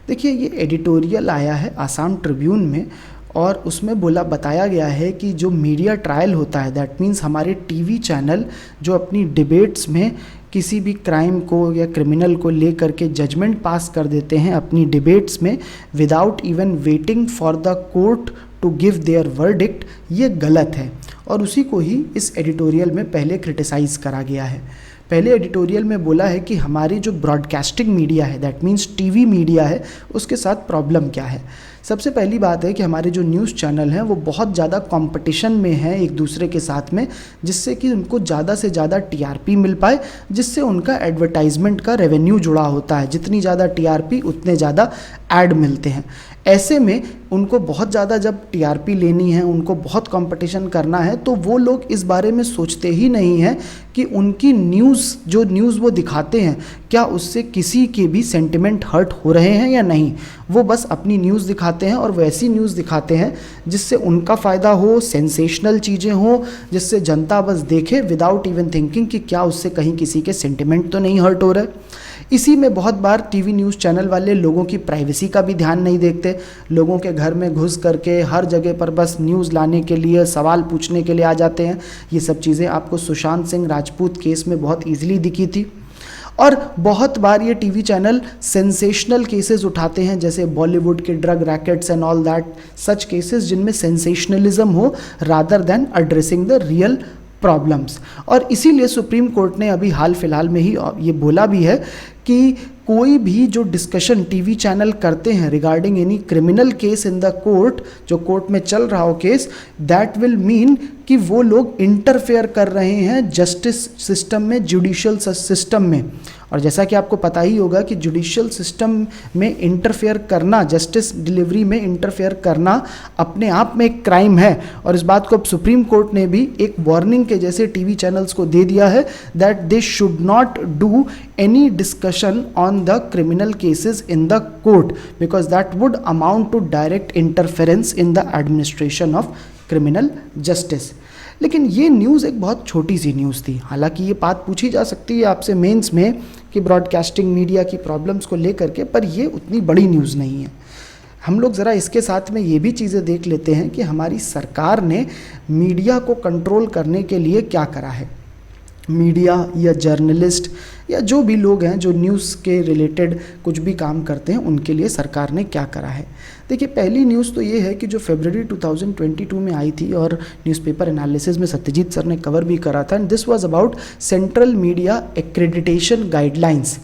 देखिए ये एडिटोरियल आया है आसाम ट्रिब्यून में और उसमें बताया गया है कि जो मीडिया ट्रायल होता है दैट मीन्स हमारे टीवी चैनल जो अपनी डिबेट्स में किसी भी क्राइम को या क्रिमिनल को ले करके जजमेंट पास कर देते हैं अपनी डिबेट्स में without even waiting for the court to give their verdict, ये गलत है। और उसी को ही इस एडिटोरियल में पहले क्रिटिसाइज़ करा गया है। पहले एडिटोरियल में बोला है कि हमारी जो ब्रॉडकास्टिंग मीडिया है, दैट मीन्स टीवी मीडिया है, उसके साथ प्रॉब्लम क्या है। सबसे पहली बात है कि हमारे जो न्यूज़ चैनल हैं वो बहुत ज़्यादा कंपटीशन में हैं एक दूसरे के साथ में, जिससे कि उनको ज़्यादा से ज़्यादा टीआरपी मिल पाए, जिससे उनका एडवर्टाइजमेंट का रेवेन्यू जुड़ा होता है। जितनी ज़्यादा टीआरपी उतने ज़्यादा ऐड मिलते हैं। ऐसे में उनको बहुत ज़्यादा जब टीआरपी लेनी है, उनको बहुत कंपटीशन करना है, तो वो लोग इस बारे में सोचते ही नहीं हैं कि उनकी जो न्यूज़ वो दिखाते हैं क्या उससे किसी के भी सेंटिमेंट हर्ट हो रहे हैं या नहीं। वो बस अपनी न्यूज़ दिखाते हैं और वैसी न्यूज़ दिखाते हैं जिससे उनका फ़ायदा हो, सेंसेशनल चीज़ें हों, जिससे जनता बस देखे विदाउट इवन थिंकिंग कि क्या उससे कहीं किसी के सेंटिमेंट तो नहीं हर्ट हो रहे। इसी में बहुत बार टीवी न्यूज़ चैनल वाले लोगों की प्राइवेसी का भी ध्यान नहीं देखते। लोगों के घर में घुस करके हर जगह पर बस न्यूज़ लाने के लिए, सवाल पूछने के लिए आ जाते हैं। ये सब चीज़ें आपको सुशांत सिंह राजपूत केस में बहुत ईजिली दिखी थी। और बहुत बार ये टीवी चैनल सेंसेशनल केसेस उठाते हैं, जैसे बॉलीवुड के drug rackets and all that, such cases जिनमें सेंसेशनलिज्म हो rather than addressing the real problems. और इसीलिए सुप्रीम कोर्ट ने अभी हाल फिलहाल में ही ये बोला भी है कि कोई भी जो डिस्कशन टीवी चैनल करते हैं regarding any criminal case in the court, जो कोर्ट में चल रहा हो केस, दैट विल मीन कि वो लोग इंटरफेयर कर रहे हैं जस्टिस सिस्टम में, जुडिशियल सिस्टम में। और जैसा कि आपको पता ही होगा कि जुडिशियल सिस्टम में इंटरफेयर करना, जस्टिस डिलीवरी में इंटरफेयर करना अपने आप में एक क्राइम है। और इस बात को अब सुप्रीम कोर्ट ने भी एक वार्निंग के जैसे टीवी चैनल्स को दे दिया है that they should not do any discussion on the criminal cases in the court because that would amount to direct interference in the administration of criminal justice। लेकिन ये न्यूज़ एक बहुत छोटी सी न्यूज़ थी। हालांकि ये बात पूछी जा सकती है आपसे मेंस में कि ब्रॉडकास्टिंग मीडिया की प्रॉब्लम्स को लेकर के, पर ये उतनी बड़ी न्यूज़ नहीं है। हम लोग ज़रा इसके साथ में ये भी चीज़ें देख लेते हैं कि हमारी सरकार ने मीडिया को कंट्रोल करने के लिए क्या करा है। मीडिया या जर्नलिस्ट या जो भी लोग हैं जो न्यूज़ के रिलेटेड कुछ भी काम करते हैं, उनके लिए सरकार ने क्या करा है। देखिए, पहली न्यूज़ तो ये है कि जो फरवरी 2022 में आई थी और न्यूज़पेपर एनालिसिस में सत्यजीत सर ने कवर भी करा था, and this was about central media accreditation guidelines.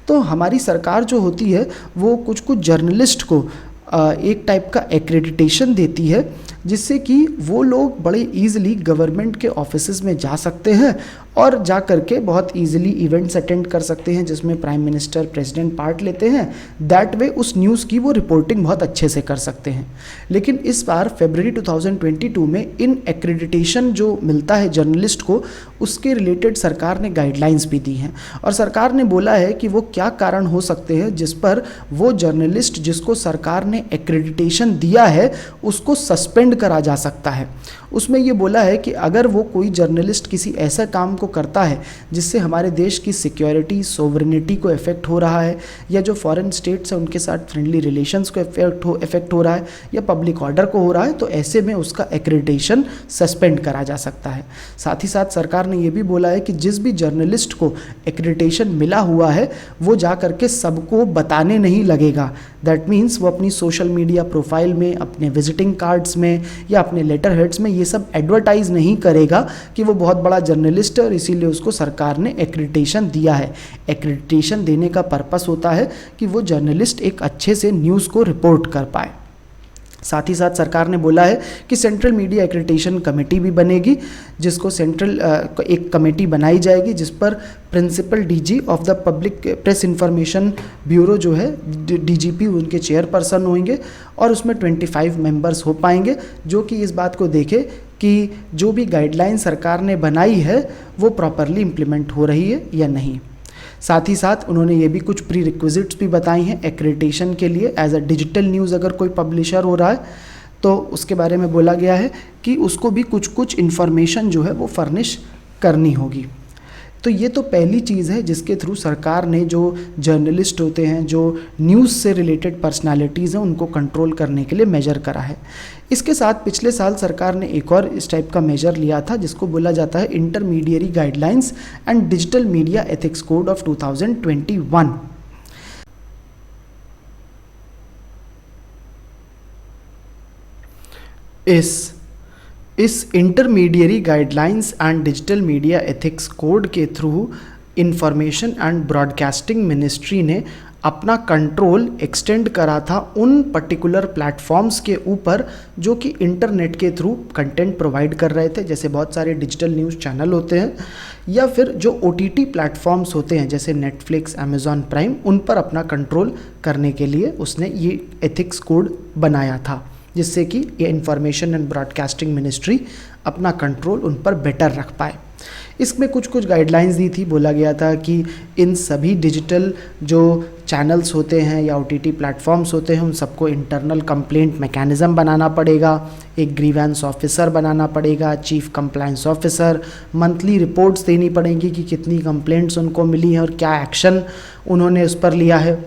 तो हमारी सरकार जो होती है वो कुछ जर्नलिस्ट को एक टाइप का एक्रेडिटेशन देती है, जिससे कि वो लोग बड़े ईजिली गवर्नमेंट के ऑफिसेज में जा सकते हैं और जा करके बहुत ईजिली इवेंट्स अटेंड कर सकते हैं जिसमें प्राइम मिनिस्टर, प्रेसिडेंट पार्ट लेते हैं। दैट वे उस न्यूज़ की वो रिपोर्टिंग बहुत अच्छे से कर सकते हैं। लेकिन इस बार फरवरी 2022 में इन एक्रेडिटेशन जो मिलता है जर्नलिस्ट को, उसके रिलेटेड सरकार ने गाइडलाइंस भी दी हैं। और सरकार ने बोला है कि वो क्या कारण हो सकते हैं जिस पर वो जर्नलिस्ट जिसको सरकार ने एक्रेडिटेशन दिया है उसको सस्पेंड करा जा सकता है। उसमें ये बोला है कि अगर वो कोई जर्नलिस्ट किसी ऐसा काम को करता है जिससे हमारे देश की सिक्योरिटी, सोवरेनिटी को इफेक्ट हो रहा है, या जो फॉरेन स्टेट्स हैं उनके साथ फ्रेंडली रिलेशंस को इफेक्ट हो रहा है, या पब्लिक ऑर्डर को हो रहा है, तो ऐसे में उसका एक्रेडिटेशन सस्पेंड करा जा सकता है। साथ ही साथ सरकार ने ये भी बोला है कि जिस भी जर्नलिस्ट को एक्रेडिटेशन मिला हुआ है वो जा करके सबको बताने नहीं लगेगा। दैट मीन्स वो अपनी सोशल मीडिया प्रोफाइल में, अपने विजिटिंग कार्ड्स में या अपने लेटर हेड्स में ये सब एडवर्टाइज नहीं करेगा कि वो बहुत बड़ा जर्नलिस्ट है और इसीलिए उसको सरकार ने एक्रेडिटेशन दिया है। एक्रेडिटेशन देने का पर्पस होता है कि वो जर्नलिस्ट एक अच्छे से न्यूज़ को रिपोर्ट कर पाए। साथ ही साथ सरकार ने बोला है कि सेंट्रल मीडिया एक्रेडिटेशन कमेटी भी बनेगी, जिसको एक कमेटी बनाई जाएगी जिस पर principal DG of the public Press Information Bureau जो है, डीजीपी, उनके चेयरपर्सन होंगे और उसमें 25 मेंबर्स हो पाएंगे, जो कि इस बात को देखे कि जो भी गाइडलाइन सरकार ने बनाई है वो प्रॉपरली इम्प्लीमेंट हो रही है या नहीं। साथ ही साथ उन्होंने ये भी कुछ प्री रिक्विजिट्स भी बताई हैं एक्रेडिटेशन के लिए। एज अ डिजिटल न्यूज़ अगर कोई पब्लिशर हो रहा है तो उसके बारे में बोला गया है कि उसको भी कुछ इन्फॉर्मेशन जो है वो फर्निश करनी होगी। तो ये तो पहली चीज़ है जिसके थ्रू सरकार ने जो जर्नलिस्ट होते हैं, जो न्यूज़ से रिलेटेड पर्सनालिटीज़ हैं, उनको कंट्रोल करने के लिए मेजर करा है। इसके साथ पिछले साल सरकार ने एक और इस टाइप का मेजर लिया था जिसको बोला जाता है intermediary guidelines and digital media ethics code of 2021। इस intermediary guidelines and digital media ethics code के through information and broadcasting ministry ने अपना कंट्रोल एक्सटेंड करा था उन पर्टिकुलर प्लेटफॉर्म्स के ऊपर जो कि इंटरनेट के थ्रू कंटेंट प्रोवाइड कर रहे थे, जैसे बहुत सारे डिजिटल न्यूज़ चैनल होते हैं या फिर जो OTT प्लेटफॉर्म्स होते हैं जैसे नेटफ्लिक्स, अमेज़ॉन प्राइम, उन पर अपना कंट्रोल करने के लिए उसने ये एथिक्स कोड बनाया था, जिससे कि ये इंफॉर्मेशन एंड ब्रॉडकास्टिंग मिनिस्ट्री अपना कंट्रोल उन पर बेटर रख पाए। इसमें कुछ गाइडलाइंस दी थी, बोला गया था कि इन सभी डिजिटल जो चैनल्स होते हैं या OTT प्लेटफॉर्म्स होते हैं उन सबको इंटरनल कंप्लेंट मैकेनिज़्म बनाना पड़ेगा, एक ग्रीवेंस ऑफिसर बनाना पड़ेगा, chief compliance officer, monthly reports देनी पड़ेंगी कि कितनी कंप्लेंट्स उनको मिली हैं और क्या एक्शन उन्होंने उस पर लिया है,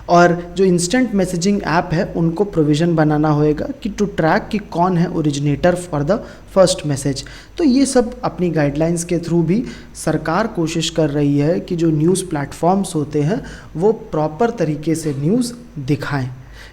और जो इंस्टेंट मैसेजिंग ऐप है उनको प्रोविज़न बनाना होएगा कि टू ट्रैक कि कौन है originator for the first message. तो ये सब अपनी गाइडलाइंस के थ्रू भी सरकार कोशिश कर रही है कि जो न्यूज़ प्लेटफॉर्म्स होते हैं वो प्रॉपर तरीके से न्यूज़ दिखाएं।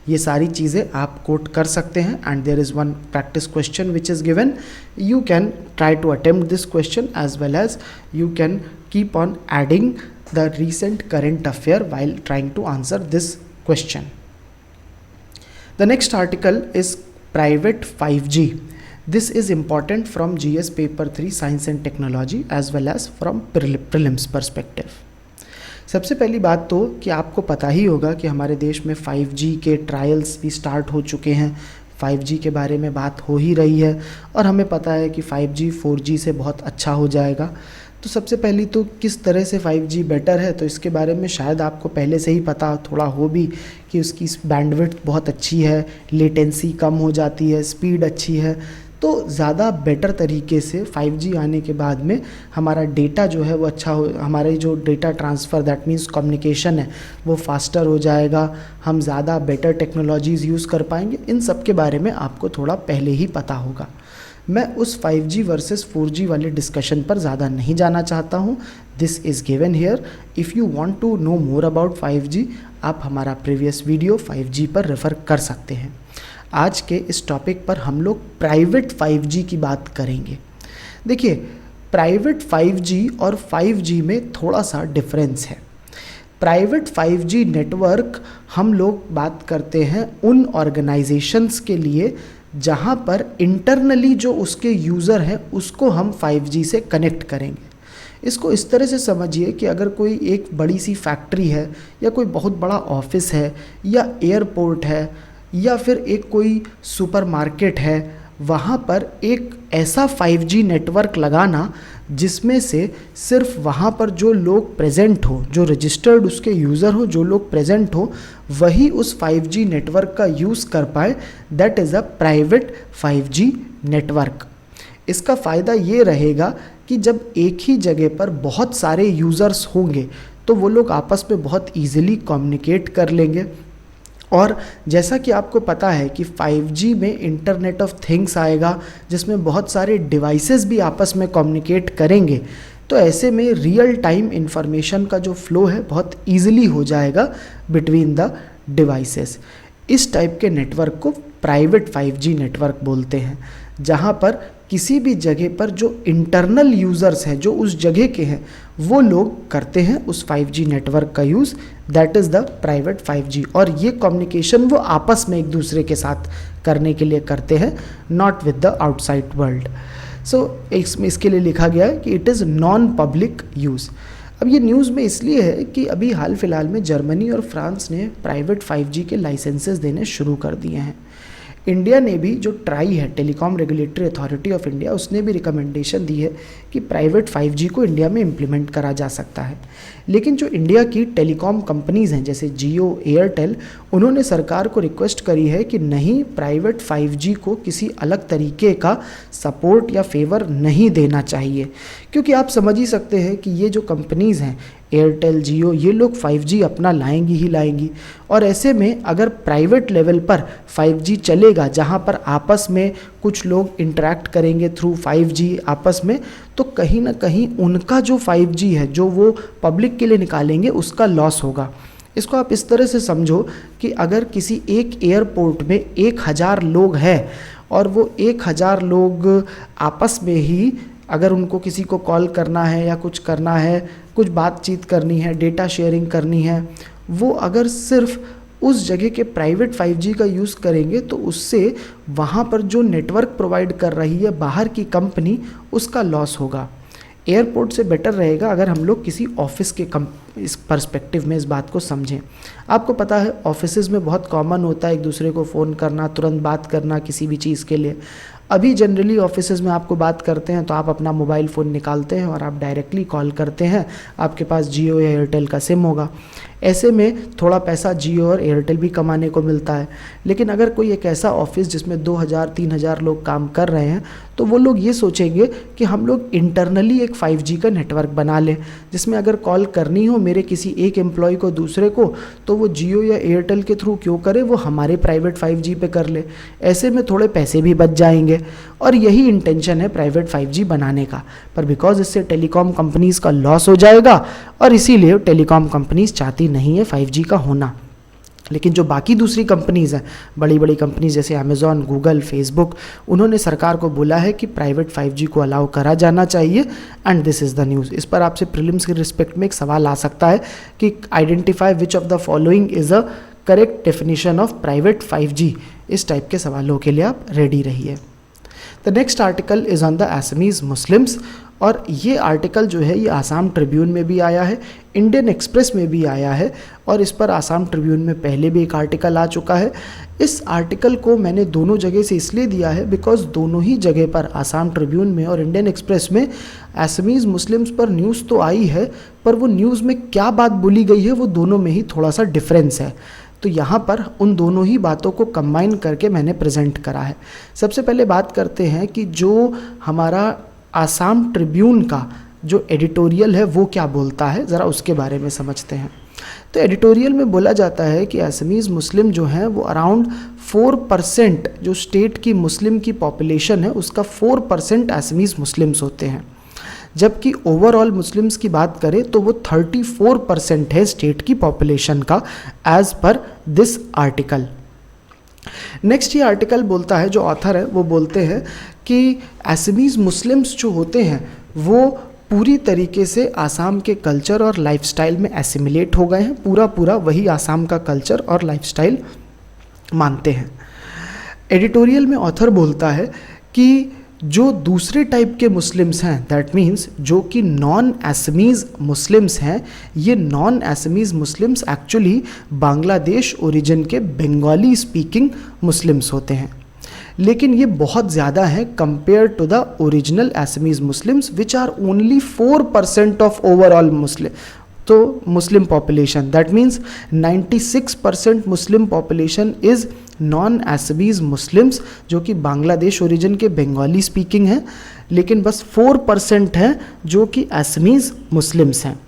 ये सारी चीज़ें आप कोट कर सकते हैं and there is one practice question which is given, you can try to attempt this question as well as you can keep on adding the recent current affair while trying to answer this question. The next article is private 5G. This is important from GS paper 3 science and technology as well as from prelims perspective. सबसे पहली बात तो कि आपको पता ही होगा कि हमारे देश में 5G के ट्रायल्स भी स्टार्ट हो चुके हैं, 5G के बारे में बात हो ही रही है और हमें पता है कि 5G 4G से बहुत अच्छा हो जाएगा। तो सबसे पहली तो किस तरह से 5G बेटर है, तो इसके बारे में शायद आपको पहले से ही पता थोड़ा हो भी कि उसकी बैंडविड्थ बहुत अच्छी है, लेटेंसी कम हो जाती है, स्पीड अच्छी है। तो ज़्यादा बेटर तरीके से 5G आने के बाद में हमारा डेटा जो है वो अच्छा हो, हमारे जो data transfer that means communication है वो फास्टर हो जाएगा, हम ज़्यादा बेटर टेक्नोलॉजीज़ यूज़ कर पाएंगे। इन सब के बारे में आपको थोड़ा पहले ही पता होगा। मैं उस 5G वर्सेस 4G वाले डिस्कशन पर ज़्यादा नहीं जाना चाहता हूँ। This is given here. If you want to know more about 5G आप हमारा प्रीवियस वीडियो 5G पर रेफ़र कर सकते हैं। आज के इस टॉपिक पर हम लोग प्राइवेट 5G की बात करेंगे। देखिए, प्राइवेट 5G और 5G में थोड़ा सा डिफरेंस है। प्राइवेट 5G नेटवर्क हम लोग बात करते हैं उन ऑर्गेनाइजेशंस के लिए जहाँ पर इंटरनली जो उसके यूज़र हैं उसको हम 5G से कनेक्ट करेंगे। इसको इस तरह से समझिए कि अगर कोई एक बड़ी सी फैक्ट्री है या कोई बहुत बड़ा ऑफिस है या एयरपोर्ट है या फिर एक कोई सुपरमार्केट है, वहाँ पर एक ऐसा 5G नेटवर्क लगाना जिसमें से सिर्फ वहाँ पर जो लोग प्रेजेंट हो, जो रजिस्टर्ड उसके यूज़र हो, जो लोग प्रेजेंट हो, वही उस 5G नेटवर्क का यूज़ कर पाए, that is a private 5G network. इसका फ़ायदा ये रहेगा कि जब एक ही जगह पर बहुत सारे यूज़र्स होंगे तो वो लोग आपस में बहुत ईजिली कम्युनिकेट कर लेंगे। और जैसा कि आपको पता है कि 5G में इंटरनेट ऑफ थिंग्स आएगा जिसमें बहुत सारे डिवाइसेस भी आपस में कम्युनिकेट करेंगे, तो ऐसे में रियल टाइम इंफॉर्मेशन का जो फ्लो है बहुत ईजिली हो जाएगा बिटवीन द डिवाइसेस। इस टाइप के नेटवर्क को प्राइवेट 5G नेटवर्क बोलते हैं, जहाँ पर किसी भी जगह पर जो इंटरनल यूज़र्स हैं, जो उस जगह के हैं, वो लोग करते हैं उस 5G नेटवर्क का use, that is the private 5G। और ये कम्युनिकेशन वो आपस में एक दूसरे के साथ करने के लिए करते हैं, not with the outside world. So इसके लिए लिखा गया है कि it is non public use. अब ये न्यूज़ में इसलिए है कि अभी हाल फिलहाल में जर्मनी और फ्रांस ने प्राइवेट 5G के लाइसेंसेस देने शुरू कर दिए हैं। इंडिया ने भी, जो ट्राई है telecom regulatory authority of India, उसने भी रिकमेंडेशन दी है कि प्राइवेट 5G को इंडिया में इम्प्लीमेंट करा जा सकता है। लेकिन जो इंडिया की टेलीकॉम कंपनीज़ हैं जैसे जियो, एयरटेल, उन्होंने सरकार को रिक्वेस्ट करी है कि नहीं, प्राइवेट 5G को किसी अलग तरीके का सपोर्ट या फेवर नहीं देना चाहिए, क्योंकि आप समझ ही सकते हैं कि ये जो कंपनीज़ हैं एयरटेल, जियो, ये लोग 5G अपना लाएंगी ही लाएंगी। और ऐसे में अगर प्राइवेट लेवल पर 5G चलेगा जहाँ पर आपस में कुछ लोग इंटरेक्ट करेंगे थ्रू 5G आपस में, तो कहीं ना कहीं उनका जो 5G है जो वो पब्लिक के लिए निकालेंगे उसका लॉस होगा। इसको आप इस तरह से समझो कि अगर किसी एक एयरपोर्ट में 1000 लोग हैं और वो 1000 लोग आपस में ही अगर उनको किसी को कॉल करना है या कुछ करना है कुछ बातचीत करनी है, डेटा शेयरिंग करनी है, वो अगर सिर्फ उस जगह के प्राइवेट 5G का यूज़ करेंगे तो उससे वहाँ पर जो नेटवर्क प्रोवाइड कर रही है बाहर की कंपनी, उसका लॉस होगा। एयरपोर्ट से बेटर रहेगा अगर हम लोग किसी ऑफिस के इस पर्सपेक्टिव में इस बात को समझें। आपको पता है ऑफिसेज़ में बहुत कॉमन होता है एक दूसरे को फ़ोन करना, तुरंत बात करना किसी भी चीज़ के लिए। अभी जनरली ऑफिसेज़ में आपको बात करते हैं तो आप अपना मोबाइल फ़ोन निकालते हैं और आप डायरेक्टली कॉल करते हैं। आपके पास जियो या एयरटेल का सिम होगा, ऐसे में थोड़ा पैसा जियो और एयरटेल भी कमाने को मिलता है। लेकिन अगर कोई एक ऐसा ऑफिस जिसमें 2000-3000 लोग काम कर रहे हैं तो वो लोग ये सोचेंगे कि हम लोग इंटरनली एक 5G का नेटवर्क बना लें, जिसमें अगर कॉल करनी हो मेरे किसी एक एम्प्लॉय को दूसरे को तो वो जियो या एयरटेल के थ्रू क्यों करे, वो हमारे प्राइवेट 5G पे कर ले। ऐसे में थोड़े पैसे भी बच जाएंगे और यही इंटेंशन है प्राइवेट 5G बनाने का। पर बिकॉज इससे टेलीकॉम कंपनीज़ का लॉस हो जाएगा और इसीलिए टेलीकॉम कंपनीज़ चाहती नहीं है 5G का होना। लेकिन जो बाकी दूसरी कंपनीज़ हैं, बड़ी बड़ी कंपनीज जैसे अमेज़ॉन, गूगल, फेसबुक, उन्होंने सरकार को बोला है कि प्राइवेट 5G को अलाउ करा जाना चाहिए and this is the news. इस पर आपसे प्रीलिम्स के रिस्पेक्ट में एक सवाल आ सकता है कि identify which of the following is a correct definition of private 5G। इस टाइप के सवालों के लिए आप रेडी रहिए। The next article is on the Assamese Muslims, और ये आर्टिकल जो है ये आसाम ट्रिब्यून में भी आया है, इंडियन एक्सप्रेस में भी आया है और इस पर आसाम ट्रिब्यून में पहले भी एक आर्टिकल आ चुका है। इस आर्टिकल को मैंने दोनों जगह से इसलिए दिया है बिकॉज दोनों ही जगह पर, आसाम ट्रिब्यून में और इंडियन एक्सप्रेस में, असमीज़ मुस्लिम्स पर न्यूज़ तो आई है पर वो न्यूज़ में क्या बात बोली गई है वो दोनों में ही थोड़ा सा डिफरेंस है। तो यहाँ पर उन दोनों ही बातों को कंबाइन करके मैंने प्रेजेंट करा है। सबसे पहले बात करते हैं कि जो हमारा आसाम ट्रिब्यून का जो एडिटोरियल है वो क्या बोलता है, ज़रा उसके बारे में समझते हैं। तो एडिटोरियल में बोला जाता है कि असमीज़ मुस्लिम जो हैं वो अराउंड 4%, जो स्टेट की मुस्लिम की पॉपुलेशन है उसका 4% असमीज़ मुस्लिम्स होते हैं, जबकि ओवरऑल मुस्लिम्स की बात करें तो वो 34% है स्टेट की पॉपुलेशन का, as per this article. Next ये आर्टिकल बोलता है, जो ऑथर है वो बोलते हैं कि असमीज़ मुस्लिम्स जो होते हैं वो पूरी तरीके से आसाम के कल्चर और लाइफस्टाइल में एसिमिलेट हो गए हैं, पूरा वही आसाम का कल्चर और लाइफस्टाइल मानते हैं। एडिटोरियल में ऑथर बोलता है कि जो दूसरे टाइप के मुस्लिम्स हैं, दैट मीन्स जो कि नॉन असमीज़ मुस्लिम्स हैं, ये non Assamese Muslims actually Bangladesh origin के बंगाली स्पीकिंग मुस्लिम्स होते हैं, लेकिन ये बहुत ज़्यादा है compare to the original Assamese Muslims which are only 4% of overall Muslim, तो Muslim population, that means 96% Muslim population is non Assamese Muslims जो कि बांग्लादेश ओरिजिन के बंगाली स्पीकिंग हैं, लेकिन बस 4% हैं जो कि असमीज़ मुस्लिम्स हैं।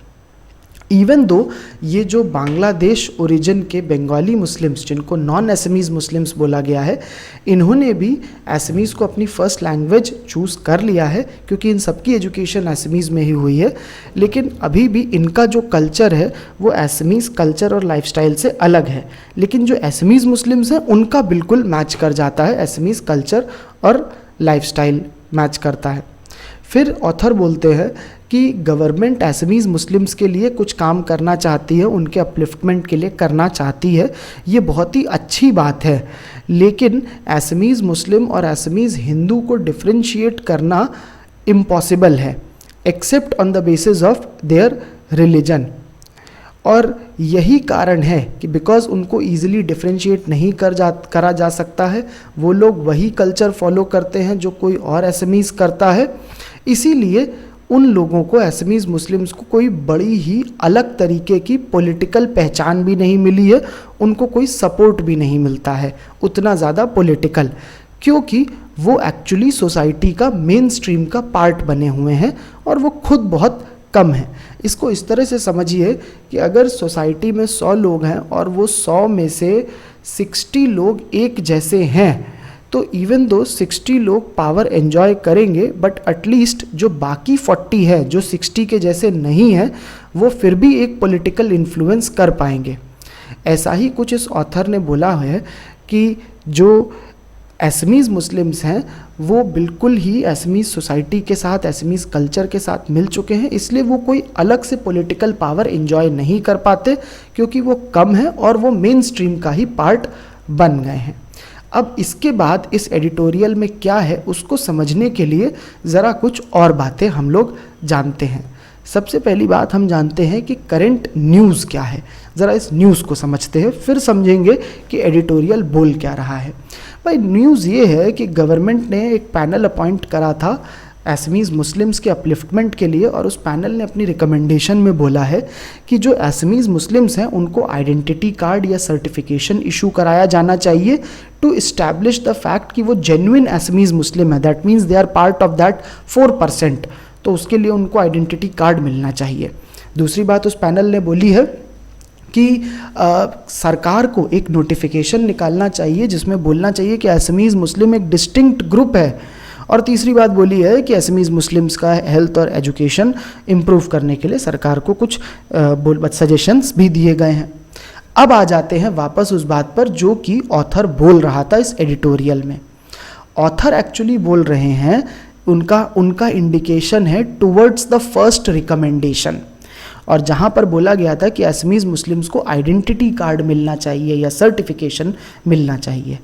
इवन दो ये जो बांग्लादेश ओरिजिन के बंगाली मुस्लिम्स जिनको नॉन असमीज़ मुस्लिम्स बोला गया है, इन्होंने भी असमीज़ को अपनी फ़र्स्ट लैंग्वेज चूज़ कर लिया है क्योंकि इन सबकी एजुकेशन असमीज़ में ही हुई है, लेकिन अभी भी इनका जो कल्चर है वो असमीज़ कल्चर और लाइफस्टाइल से अलग है। लेकिन जो असमीज़ मुस्लिम्स हैं उनका बिल्कुल मैच कर जाता है, असमीज़ कल्चर और लाइफस्टाइल मैच करता है। फिर ऑथर बोलते हैं कि गवर्नमेंट असमीज़ मुस्लिम्स के लिए कुछ काम करना चाहती है, उनके अपलिफ्टमेंट के लिए करना चाहती है, ये बहुत ही अच्छी बात है, लेकिन असमीज़ मुस्लिम और असमीज़ हिंदू को डिफ्रेंशिएट करना इम्पॉसिबल है except on the basis of their religion. और यही कारण है कि बिकॉज उनको ईजिली डिफ्रेंशिएट नहीं करा जा सकता है, वो लोग वही कल्चर फॉलो करते हैं जो कोई और असमीज़ करता है, इसीलिए उन लोगों को असमीज़ मुस्लिम्स को कोई बड़ी ही अलग तरीके की पॉलिटिकल पहचान भी नहीं मिली है, उनको कोई सपोर्ट भी नहीं मिलता है उतना ज़्यादा पॉलिटिकल, क्योंकि वो एक्चुअली सोसाइटी का मेन स्ट्रीम का पार्ट बने हुए हैं और वो खुद बहुत कम है। इसको इस तरह से समझिए कि अगर सोसाइटी में 100 लोग हैं और वो 100 में से 60 लोग एक जैसे हैं, तो इवन दो 60 लोग पावर एंजॉय करेंगे, बट एटलीस्ट जो बाकी 40 है जो 60 के जैसे नहीं है, वो फिर भी एक पॉलिटिकल इन्फ्लुएंस कर पाएंगे। ऐसा ही कुछ इस ऑथर ने बोला है कि जो असमीज़ मुस्लिम्स हैं वो बिल्कुल ही असमीज़ सोसाइटी के साथ, असमीज़ कल्चर के साथ मिल चुके हैं, इसलिए वो कोई अलग से पॉलिटिकल पावर एंजॉय नहीं कर पाते क्योंकि वो कम है और वो मेन स्ट्रीम का ही पार्ट बन गए हैं। अब इसके बाद इस एडिटोरियल में क्या है उसको समझने के लिए ज़रा कुछ और बातें हम लोग जानते हैं। सबसे पहली बात हम जानते हैं कि करंट न्यूज़ क्या है। ज़रा इस न्यूज़ को समझते हैं, फिर समझेंगे कि एडिटोरियल बोल क्या रहा है। भाई न्यूज़ ये है कि गवर्नमेंट ने एक पैनल अपॉइंट करा था असमीज़ मुस्लिम्स के अपलिफ्टमेंट के लिए, और उस पैनल ने अपनी रिकमेंडेशन में बोला है कि जो असमीज़ मुस्लिम्स हैं उनको आइडेंटिटी कार्ड या सर्टिफिकेशन इशू कराया जाना चाहिए टू इस्टेब्लिश द फैक्ट कि वो जेन्युइन असमीज़ मुस्लिम है, that means they are part of that 4%, तो उसके लिए उनको आइडेंटिटी कार्ड मिलना चाहिए। दूसरी बात उस पैनल ने बोली है कि सरकार को एक नोटिफिकेशन निकालना चाहिए जिसमें बोलना चाहिए कि असमीज़ मुस्लिम एक डिस्टिंक्ट ग्रुप है। और तीसरी बात बोली है कि असमीज़ मुस्लिम्स का हेल्थ और एजुकेशन इम्प्रूव करने के लिए सरकार को कुछ सजेशंस भी दिए गए हैं। अब आ जाते हैं वापस उस बात पर जो कि ऑथर बोल रहा था इस एडिटोरियल में। ऑथर एक्चुअली बोल रहे हैं, उनका इंडिकेशन है टुवर्ड्स द फर्स्ट रिकमेंडेशन, और जहाँ पर बोला गया था कि असमीज़ मुस्लिम्स को आइडेंटिटी कार्ड मिलना चाहिए या सर्टिफिकेशन मिलना चाहिए।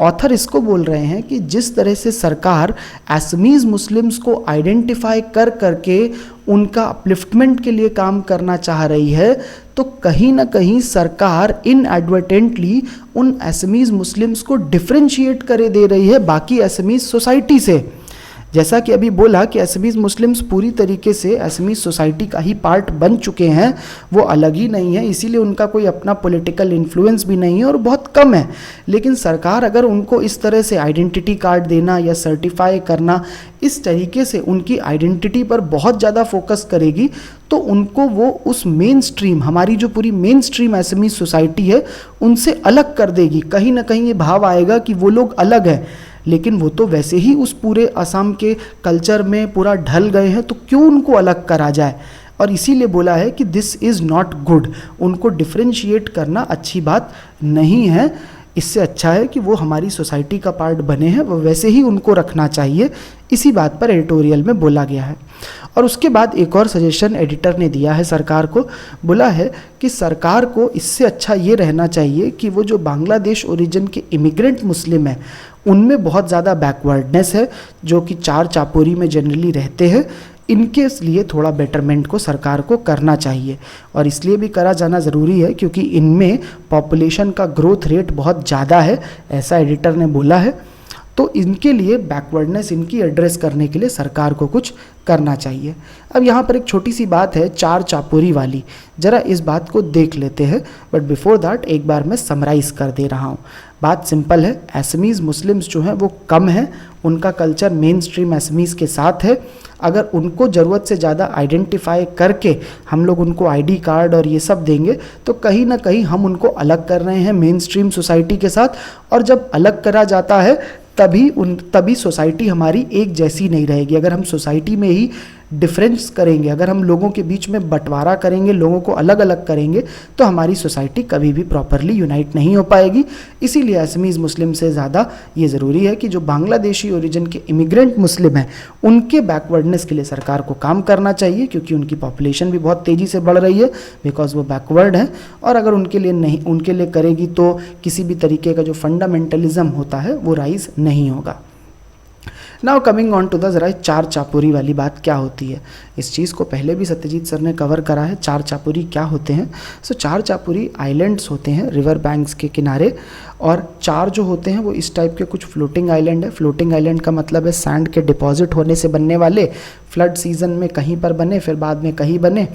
ऑथर इसको बोल रहे हैं कि जिस तरह से सरकार असमीज़ मुस्लिम्स को आइडेंटिफाई कर करके उनका अपलिफ्टमेंट के लिए काम करना चाह रही है, तो कहीं ना कहीं सरकार इनएडवर्टेंटली उन असमीज़ मुस्लिम्स को डिफ्रेंशिएट करे दे रही है बाकी असमीज़ सोसाइटी से। जैसा कि अभी बोला कि असमीज़ मुस्लिम्स पूरी तरीके से असमीज़ सोसाइटी का ही पार्ट बन चुके हैं, वो अलग ही नहीं है, इसीलिए उनका कोई अपना पॉलिटिकल इन्फ्लुएंस भी नहीं है और बहुत कम है। लेकिन सरकार अगर उनको इस तरह से आइडेंटिटी कार्ड देना या सर्टिफाई करना, इस तरीके से उनकी आइडेंटिटी पर बहुत ज़्यादा फोकस करेगी, तो उनको वो उस मेन स्ट्रीम, हमारी जो पूरी मेन स्ट्रीम असमीज़ सोसाइटी है, उनसे अलग कर देगी। कहीं ना कहीं ये भाव आएगा कि वो लोग अलग हैं, लेकिन वो तो वैसे ही उस पूरे असम के कल्चर में पूरा ढल गए हैं, तो क्यों उनको अलग करा जाए। और इसीलिए बोला है कि दिस इज़ नॉट गुड, उनको डिफ्रेंशिएट करना अच्छी बात नहीं है। इससे अच्छा है कि वो हमारी सोसाइटी का पार्ट बने हैं, वो वैसे ही उनको रखना चाहिए। इसी बात पर एडिटोरियल में बोला गया है। और उसके बाद एक और सजेशन एडिटर ने दिया है सरकार को, बोला है कि सरकार को इससे अच्छा ये रहना चाहिए कि वो जो बांग्लादेश ओरिजिन के इमिग्रेंट मुस्लिम हैं उनमें बहुत ज़्यादा बैकवर्डनेस है, जो कि चार चापोरी में जनरली रहते हैं, इनके लिए थोड़ा बेटरमेंट को सरकार को करना चाहिए। और इसलिए भी करा जाना ज़रूरी है क्योंकि इनमें पॉपुलेशन का ग्रोथ रेट बहुत ज़्यादा है, ऐसा एडिटर ने बोला है। तो इनके लिए बैकवर्डनेस इनकी एड्रेस करने के लिए सरकार को कुछ करना चाहिए। अब यहाँ पर एक छोटी सी बात है चार चापोरी वाली, ज़रा इस बात को देख लेते हैं, बट बिफोर दैट एक बार मैं समराइज़ कर दे रहा हूँ। बात सिंपल है, असमीज़ मुस्लिम्स जो हैं वो कम हैं, उनका कल्चर मेन स्ट्रीम असमीज़ के साथ है। अगर उनको ज़रूरत से ज़्यादा आइडेंटिफाई करके हम लोग उनको आईडी कार्ड और ये सब देंगे, तो कहीं ना कहीं हम उनको अलग कर रहे हैं मेन स्ट्रीम सोसाइटी के साथ। और जब अलग करा जाता है तभी सोसाइटी हमारी एक जैसी नहीं रहेगी। अगर हम सोसाइटी में ही डिफरेंस करेंगे, अगर हम लोगों के बीच में बंटवारा करेंगे, लोगों को अलग अलग करेंगे, तो हमारी सोसाइटी कभी भी प्रॉपरली यूनाइट नहीं हो पाएगी। इसीलिए असमीज़ मुस्लिम से ज़्यादा ये ज़रूरी है कि जो बांग्लादेशी ओरिजिन के इमिग्रेंट मुस्लिम हैं उनके बैकवर्डनेस के लिए सरकार को काम करना चाहिए, क्योंकि उनकी पॉपुलेशन भी बहुत तेज़ी से बढ़ रही है बिकॉज वो बैकवर्ड हैं। और अगर उनके लिए करेगी तो किसी भी तरीके का जो फंडामेंटलिज्म होता है वो राइज नहीं होगा। Now coming on to the ज़रा चार चापोरी वाली बात क्या होती है, इस चीज़ को पहले भी सत्यजीत सर ने कवर करा है। चार चापोरी क्या होते हैं? सो चार चापोरी आइलैंड्स होते हैं रिवर बैंक्स के किनारे, और चार जो होते हैं वो इस टाइप के कुछ फ्लोटिंग आइलैंड है। फ्लोटिंग आइलैंड का मतलब है सैंड के डिपॉजिट होने से बनने वाले, फ्लड सीजन में कहीं पर बने फिर बाद में कहीं बने।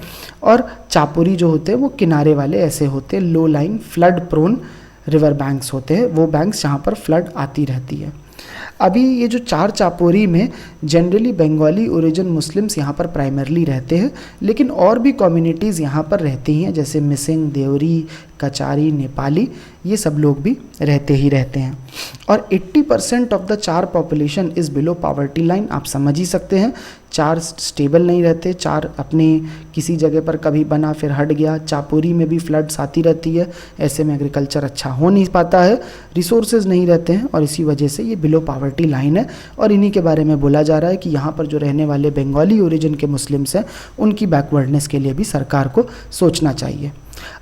और चापोरी जो होते हैं वो किनारे वाले ऐसे होते हैं, low line flood prone river banks होते हैं, वो बैंक्स जहाँ पर फ्लड आती रहती है। अभी ये जो चार चापोरी में जनरली बंगाली ओरिजिन मुस्लिम्स यहाँ पर प्राइमरली रहते हैं, लेकिन और भी कम्युनिटीज़ यहाँ पर रहती हैं, जैसे मिसिंग, देवरी, कचारी, नेपाली, ये सब लोग भी रहते ही रहते हैं। और 80% ऑफ द चार population is below poverty line. आप समझ ही सकते हैं, चार स्टेबल नहीं रहते, चार अपने किसी जगह पर कभी बना फिर हट गया, चापोरी में भी फ्लड्स आती रहती है, ऐसे में एग्रीकल्चर अच्छा हो नहीं पाता है, रिसोर्सेज नहीं रहते हैं और इसी वजह से ये बिलो पॉवर्टी लाइन है। और इन्हीं के बारे में बोला जा रहा है कि यहाँ पर जो रहने वाले बंगाली ओरिजिन के मुस्लिम्स हैं उनकी बैकवर्डनेस के लिए भी सरकार को सोचना चाहिए।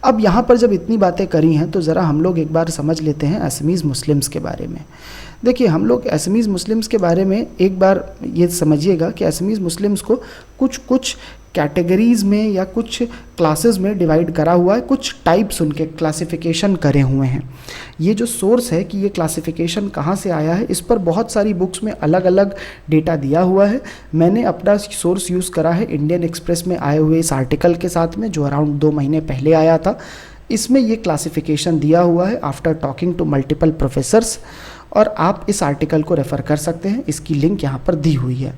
अब यहाँ पर जब इतनी बातें करी हैं तो ज़रा हम लोग एक बार समझ लेते हैं असमीज़ मुस्लिम्स के बारे में। देखिए, हम लोग असमीज़ मुस्लिम्स के बारे में एक बार ये समझिएगा कि असमीज़ मुस्लिम्स को कुछ कुछ कैटेगरीज़ में या कुछ क्लासेस में डिवाइड करा हुआ है, कुछ टाइप्स उनके क्लासिफिकेशन करे हुए हैं। ये जो सोर्स है कि ये क्लासिफिकेशन कहाँ से आया है, इस पर बहुत सारी बुक्स में अलग अलग डेटा दिया हुआ है। मैंने अपना सोर्स यूज़ करा है इंडियन एक्सप्रेस में आए हुए इस आर्टिकल के साथ में, जो अराउंड 2 महीने पहले आया था। इसमें ये क्लासिफिकेशन दिया हुआ है after talking to multiple professors, और आप इस आर्टिकल को रेफ़र कर सकते हैं, इसकी लिंक यहाँ पर दी हुई है।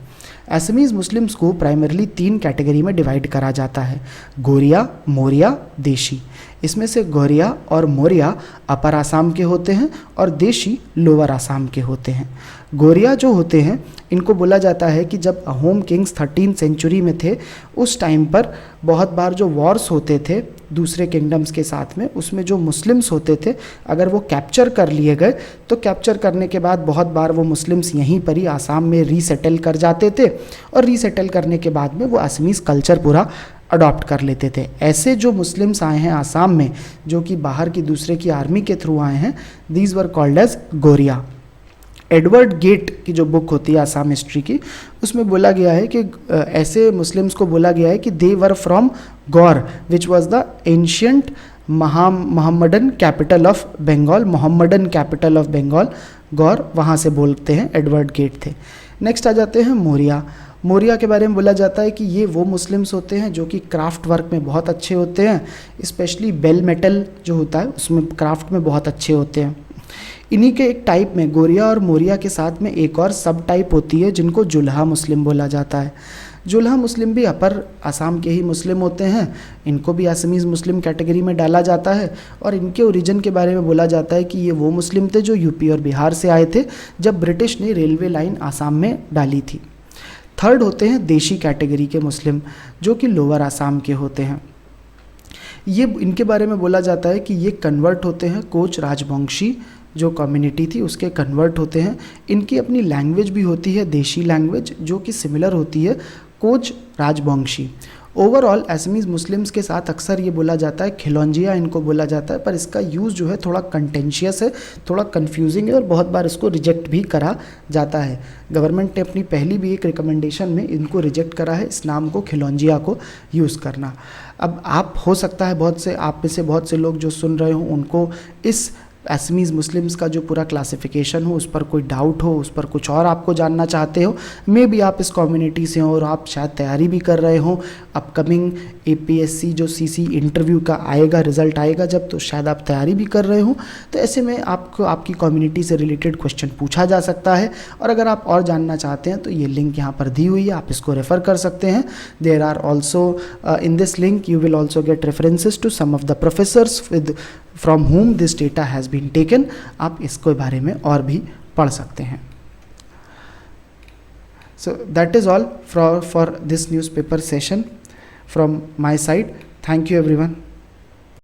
असमीज़ मुस्लिम्स को प्राइमरली 3 कैटेगरी में डिवाइड करा जाता है, गोरिया, मोरिया, देशी। इसमें से गोरिया और मोरिया अपर आसाम के होते हैं और देशी लोअर आसाम के होते हैं। गोरिया जो होते हैं इनको बोला जाता है कि जब अहोम किंग्स 13th सेंचुरी में थे, उस टाइम पर बहुत बार जो वॉर्स होते थे दूसरे किंगडम्स के साथ में, उसमें जो मुस्लिम्स होते थे अगर वो कैप्चर कर लिए गए तो कैप्चर करने के बाद बहुत बार वो मुस्लिम्स यहीं पर ही आसाम में रीसेटल कर जाते थे और रीसेटल करने के बाद में वो असमीज़ कल्चर पूरा अडॉप्ट कर लेते थे। ऐसे जो मुस्लिम्स आए हैं आसाम में, जो कि बाहर की दूसरे की आर्मी के थ्रू आए हैं, these were called as Goria. Edward Gait की जो बुक होती है आसाम हिस्ट्री की, उसमें बोला गया है कि ऐसे मुस्लिम्स को बोला गया है कि they were from Gaur which was the ancient Mohammedan capital of Bengal. Mohammedan capital of Bengal Gaur, वहाँ से बोलते हैं, एडवर्ड गेट थे। नेक्स्ट आ जाते हैं मोरिया। मोरिया के बारे में बोला जाता है कि ये वो मुस्लिम्स होते हैं जो कि क्राफ्ट वर्क में बहुत अच्छे होते हैं, स्पेशली बेल मेटल जो होता है उसमें क्राफ्ट में बहुत अच्छे होते हैं। इन्हीं के एक टाइप में गोरिया और मोरिया के साथ में एक और सब टाइप होती है जिनको जुल्हा मुस्लिम बोला जाता है। जुल्हा मुस्लिम भी अपर आसाम के ही मुस्लिम होते हैं, इनको भी असमीज़ मुस्लिम कैटेगरी में डाला जाता है। और इनके ओरिजिन के बारे में बोला जाता है कि ये वो मुस्लिम थे जो यूपी और बिहार से आए थे जब ब्रिटिश ने रेलवे लाइन आसाम में डाली थी। थर्ड होते हैं देशी कैटेगरी के मुस्लिम, जो कि लोअर आसाम के होते हैं। ये इनके बारे में बोला जाता है कि ये कन्वर्ट होते हैं, कोच राजवंशी जो कम्युनिटी थी उसके कन्वर्ट होते हैं। इनकी अपनी लैंग्वेज भी होती है, देशी लैंग्वेज, जो कि सिमिलर होती है Koch Rajbanshi. Overall Assamese Muslims के साथ अक्सर ये बोला जाता है खिलौंजिया इनको बोला जाता है, पर इसका यूज़ जो है थोड़ा कंटेंशियस है, थोड़ा कंफ्यूजिंग है और बहुत बार इसको रिजेक्ट भी करा जाता है। गवर्नमेंट ने अपनी पहली भी एक रिकमेंडेशन में इनको रिजेक्ट करा है, इस नाम को खिलौंजिया को यूज़ करना। अब आप हो सकता है बहुत से आप में से बहुत से लोग जो सुन रहे हो उनको इस असमीज़ मुस्लिम्स का जो पूरा क्लासिफिकेशन हो उस पर कोई डाउट हो, उस पर कुछ और आपको जानना चाहते हो, मे बी आप इस कम्युनिटी से हो और आप शायद तैयारी भी कर रहे हो। अपकमिंग APSC जो CC इंटरव्यू का आएगा, रिजल्ट आएगा जब, तो शायद आप तैयारी भी कर रहे हो, तो ऐसे में आपको आपकी कम्युनिटी से रिलेटेड क्वेश्चन पूछा जा सकता है। और अगर आप और जानना चाहते हैं तो ये लिंक यहाँ पर दी हुई है, आप इसको रेफ़र कर सकते हैं। There are also in this link you will also get references to some of the professors with from whom this data has been taken। आप इसके बारे में और भी पढ़ सकते हैं। So that is all for this newspaper session from my side. Thank you everyone.